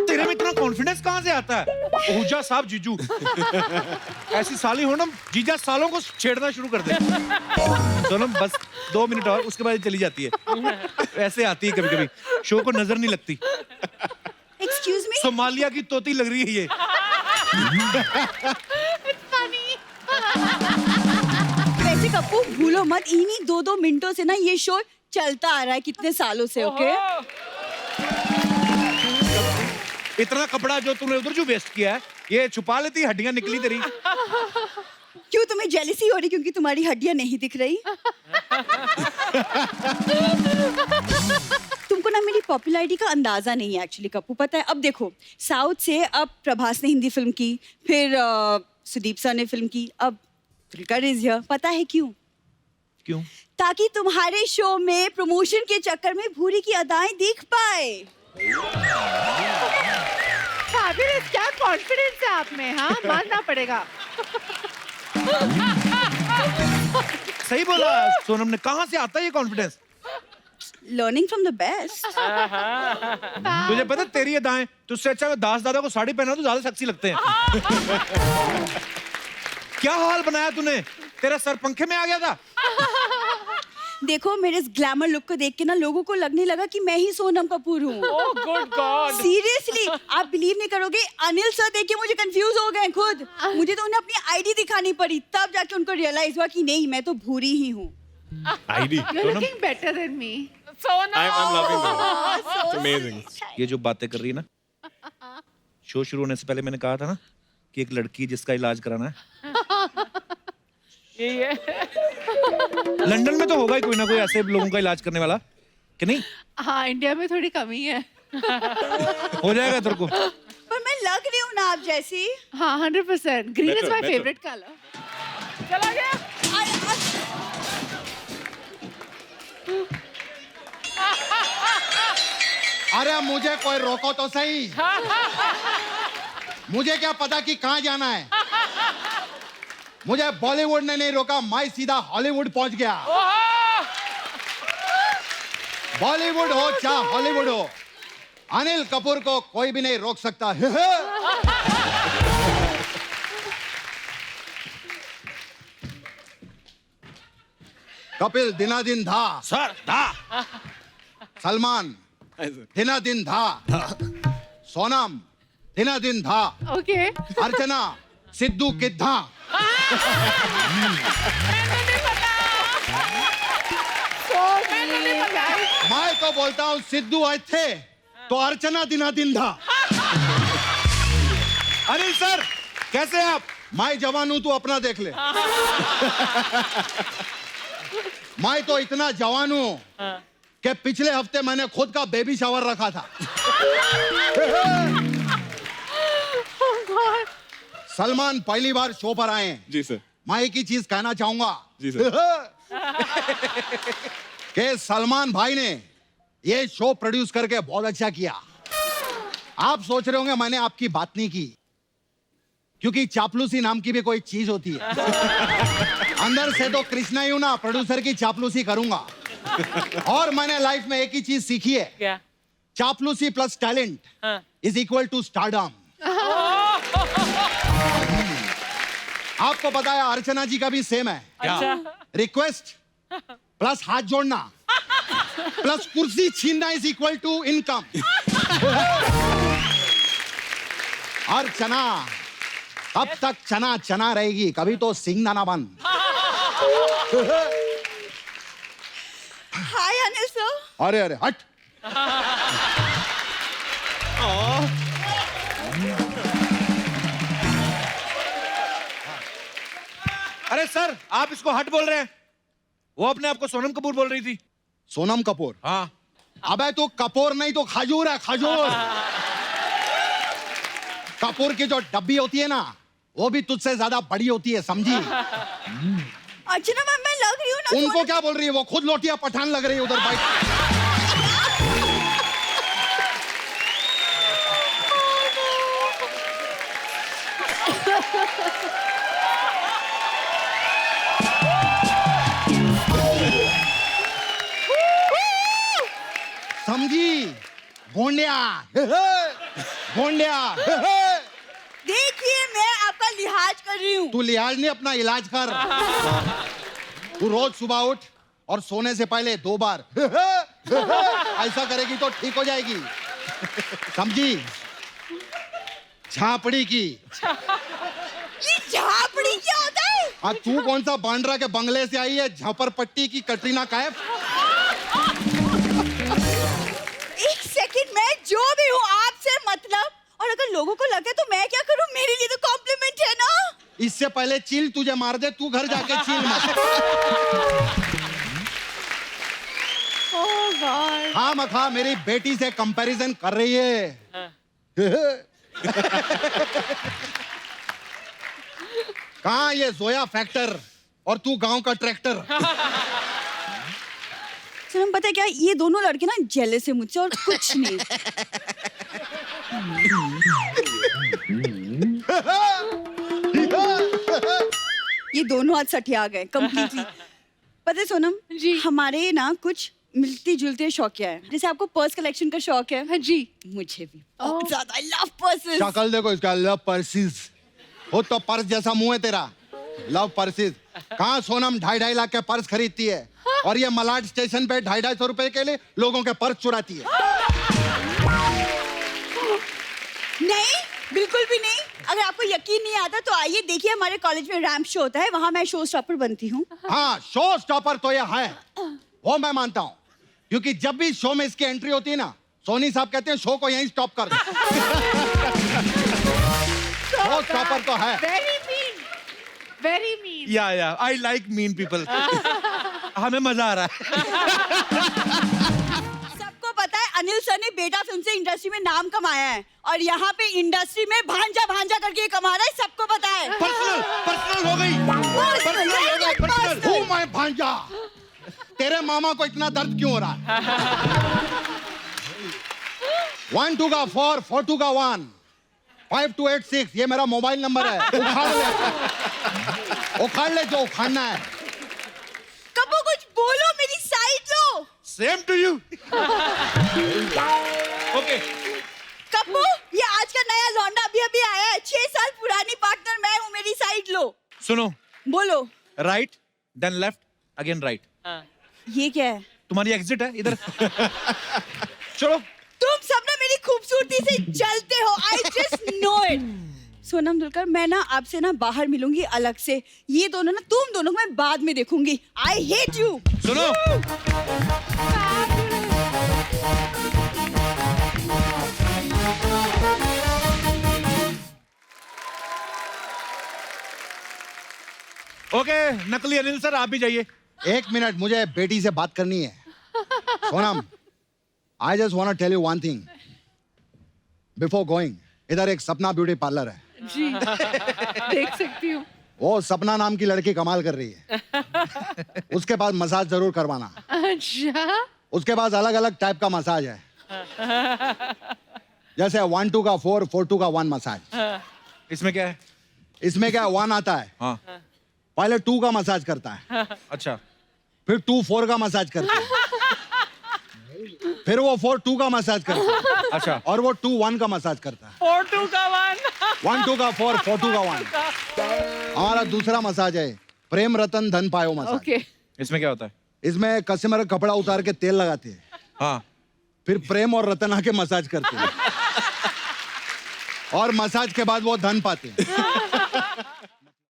तेरे में इतना कॉन्फिडेंस कहाँ से आता है? ओहुजा साहब जीजू। ऐसी साली हो ना, जीजा सालों को छेड़ना शुरू कर दे। सोनम बस 2 मिनट और, उसके बाद चली जाती है। ऐसे आती है कभी कभी, शो को नजर नहीं लगती। एक्सक्यूज मी, सोमालिया की तोती लग रही है ये। वैसे कप्पू भूलो मत, इन्हीं 2-2 मिनटों से ना ये शो चलता आ रहा है कितने सालों से। ओके, इतना कपड़ा जो तूने उधर जो वेस्ट किया है, ये छुपा लेती, हड्डियां निकली तेरी। क्यों तुम्हें जेलसी हो रही क्योंकि तुम्हारी हड्डियां नहीं दिख रही? तुमको ना मेरी पॉपुलैरिटी का अंदाजा नहीं है एक्चुअली कप्पू। पता है, अब देखो साउथ से अब प्रभास ने हिंदी फिल्म की, फिर सुदीप सर ने फिल्म की, अब दुलकर इज हियर। पता है क्यों? क्यों? ताकि तुम्हारे शो में प्रमोशन के चक्कर में भूरी की अदाएं दिख पाए। फाबियस, क्या कॉन्फिडेंस है आप में, हाँ? मानना पड़ेगा। सही बोला सोनम ने, कहाँ से आता है ये confidence? Learning from the best. तुझे पता तेरी अदाएं, तुझसे अच्छा दास दादा को साड़ी पहना तो ज्यादा सेक्सी लगते हैं। क्या हाल बनाया तूने, तेरा सर पंखे में आ गया था। देखो मेरे इस ग्लैमर लुक को देख के ना लोगों को लगने लगा कि मैं ही सोनम कपूर हूँ। ओह गुड गॉड, सीरियसली आप बिलीव नहीं करोगे, अनिल सर देख के मुझे कंफ्यूज हो गए खुद। मुझे तो उन्हें अपनी आईडी दिखानी पड़ी, तब जाके उनको रियलाइज हुआ कि नहीं मैं तो भूरी ही हूँ। ID? You're looking better than me. Sonam, I'm loving that. It's amazing. ये जो बातें कर रही है ना, शो शुरू होने से पहले मैंने कहा था ना कि एक लड़की जिसका इलाज कराना है। यही है। लंदन में तो होगा ही कोई ना कोई ऐसे लोगों का इलाज करने वाला, कि नहीं? हाँ, इंडिया में थोड़ी कमी है। हो जाएगा तेरे को। पर मैं लग रही हूँ ना आप जैसी। हाँ, 100%. Green is my Better. favorite color. चला गया। अरे मुझे कोई रोको तो सही। मुझे क्या पता कि कहाँ जाना है। मुझे बॉलीवुड ने नहीं रोका, मैं सीधा हॉलीवुड पहुंच गया। बॉलीवुड हो चाहे हॉलीवुड हो, अनिल कपूर को कोई भी नहीं रोक सकता। कपिल दिनादिन धा सर धा, सलमान दिनादिन धा, सोनम दिनादिन धा, Okay. अर्चना सिद्धू किद्धा। मैं तो बोलता हूँ सिद्धू आए थे तो अर्चना दिनादिन था। अनिल सर कैसे हैं आप? मैं जवान हूं, तू अपना देख ले। मैं तो इतना जवान हूं कि पिछले हफ्ते मैंने खुद का बेबी शावर रखा था। सलमान पहली बार शो पर आए हैं। जी सर। मैं एक ही चीज कहना चाहूंगा। जी सर। कि सलमान भाई ने ये शो प्रोड्यूस करके बहुत अच्छा किया। आप सोच रहे होंगे मैंने आपकी बात नहीं की, क्योंकि चापलूसी नाम की भी कोई चीज होती है। अंदर से तो कृष्णा ही हूं ना, प्रोड्यूसर की चापलूसी करूंगा। और मैंने लाइफ में एक ही चीज सीखी है। क्या? चापलूसी plus talent is equal to stardom. आपको पता है अर्चना जी का भी सेम है। अच्छा। रिक्वेस्ट प्लस हाथ जोड़ना प्लस कुर्सी छीनना इज इक्वल टू इनकम। और चना अब तक चना चना रहेगी, कभी तो सिंह ना बन। हाय अनिल सर। अरे अरे हट। अरे सर आप इसको हट बोल रहे हैं, वो अपने आप को सोनम कपूर बोल रही थी। सोनम कपूर? हाँ। अबे तो कपूर नहीं तो खजूर है, खजूर। कपूर की जो डब्बी होती है ना, वो भी तुझसे ज्यादा बड़ी होती है, समझी? अर्चना मैम मैं लग रही हूँ ना। उनको क्या बोल रही है, वो खुद लोटिया पठान लग रही है उधर बैठ। समझी? भोंडिया भोंडिया। देखिए मैं आपका लिहाज कर रही हूँ। तू लिहाज नहीं, अपना इलाज कर। तू रोज सुबह उठ और सोने से पहले 2 बार ऐसा करेगी तो ठीक हो जाएगी, समझी? झापड़ी की। ये झापड़ी क्या होता है? आज तू कौन सा बांद्रा के बंगले से आई है? झपरपट्टी की कटरीना कैफ। एक सेकंड, मैं जो भी हूँ आपसे मतलब, और अगर लोगों को लगे तो मैं क्या करूँ? मेरे लिए तो कॉम्प्लीमेंट है ना। इससे पहले चील तुझे मार दे, तू घर जाके चील मार। ओह गॉड। हाँ मखा मेरी बेटी से कंपैरिजन कर रही है। कहाँ ये जोया फैक्टर और तू गांव का ट्रैक्टर। सनम पता है क्या, ये दोनों लड़के ना जेलस है मुझसे और कुछ नहीं। ये दोनों आज सठिया गए कंप्लीटली। पता है सोनम जी, हमारे ना कुछ मिलती जुलती शौकिया है। जैसे आपको पर्स कलेक्शन का शौक है। हाँ जी, मुझे भी बहुत ज्यादा। I love purses. शक्ल देखो इसका, लव पर्सेस। हो तो पर्स जैसा मुंह है तेरा, लव पर्सेस। कहाँ सोनम 2.5 लाख के पर्स खरीदती है और ये मलाड स्टेशन पे 250 रुपए के लिए लोगों के पर्स चुराती है। नहीं, बिल्कुल भी नहीं। अगर आपको यकीन नहीं आता तो आइए देखिए, हमारे कॉलेज में रैंप शो होता है, वहाँ मैं शो स्टॉपर बनती हूँ। हाँ, शो स्टॉपर तो ये है, वो मैं मानता हूँ, क्योंकि जब भी शो में इसकी एंट्री होती है ना, सोनी साहब कहते हैं शो को यहीं स्टॉप कर दो। शो स्टॉपर तो है। Very mean. या आई लाइक मीन पीपल। हमें मजा आ रहा है। सबको पता है अनिल सर ने बेटा फिल्म से इंडस्ट्री में नाम कमाया है, और यहाँ पे इंडस्ट्री में भांजा भांजा करके कमा रहा है, सबको पता है। पर्सनल हो गई। पर्सनल हूँ मैं भांजा। तेरे मामा को इतना दर्द क्यों हो रहा है? 1 2 का 4 4 2 का 1 5 2 8 6 ये मेरा मोबाइल नंबर है। उखाड़ ले जो उखाड़ना है। कबो कुछ बोलो, मेरी साइड लो। Same to you. Okay Kappu, ये आज का नया लौंडा अभी अभी आया है, 6 साल पुरानी पार्टनर मैं हूँ, मेरी साइड लो। सुनो, बोलो। Right then left again right. ये क्या है? तुम्हारी एग्जिट है इधर। चलो। तुम सब ना मेरी खूबसूरती से जलते हो, I just know it. Sonam Dulkar, मैं ना आपसे ना बाहर मिलूंगी अलग से। ये दोनों ना, तुम दोनों को मैं बाद में देखूंगी। I hate you. सुनो, ओके नकली अनिल सर आप भी जाइए। 1 मिनट, मुझे बेटी से बात करनी है। Sonam, I just want to tell you one thing before going. इधर एक सपना ब्यूटी पार्लर है जी। देख सकती हूँ। वो सपना नाम की लड़की कमाल कर रही है। उसके पास मसाज जरूर करवाना। अच्छा। उसके पास अलग अलग टाइप का मसाज है, जैसे 1 2 का 4 4 2 का 1 मसाज। इसमें क्या है? इसमें क्या 1 आता है, हाँ। पहले 2 का मसाज करता है, अच्छा, फिर 2 4 का मसाज करता है, फिर वो 4 2 का मसाज करता है, अच्छा, और वो 2 1 का मसाज करता है। 4 2 का 1 1 2 का 4 4 2 का 1। हमारा दूसरा मसाज है प्रेम रतन धन पायो मसाज। ओके। इसमें क्या होता है? इसमें कस्टमर कपड़ा उतार के तेल लगाते हैं, हाँ, फिर प्रेम और रतन आके मसाज करते हैं, और मसाज के बाद वो धन पाते हैं।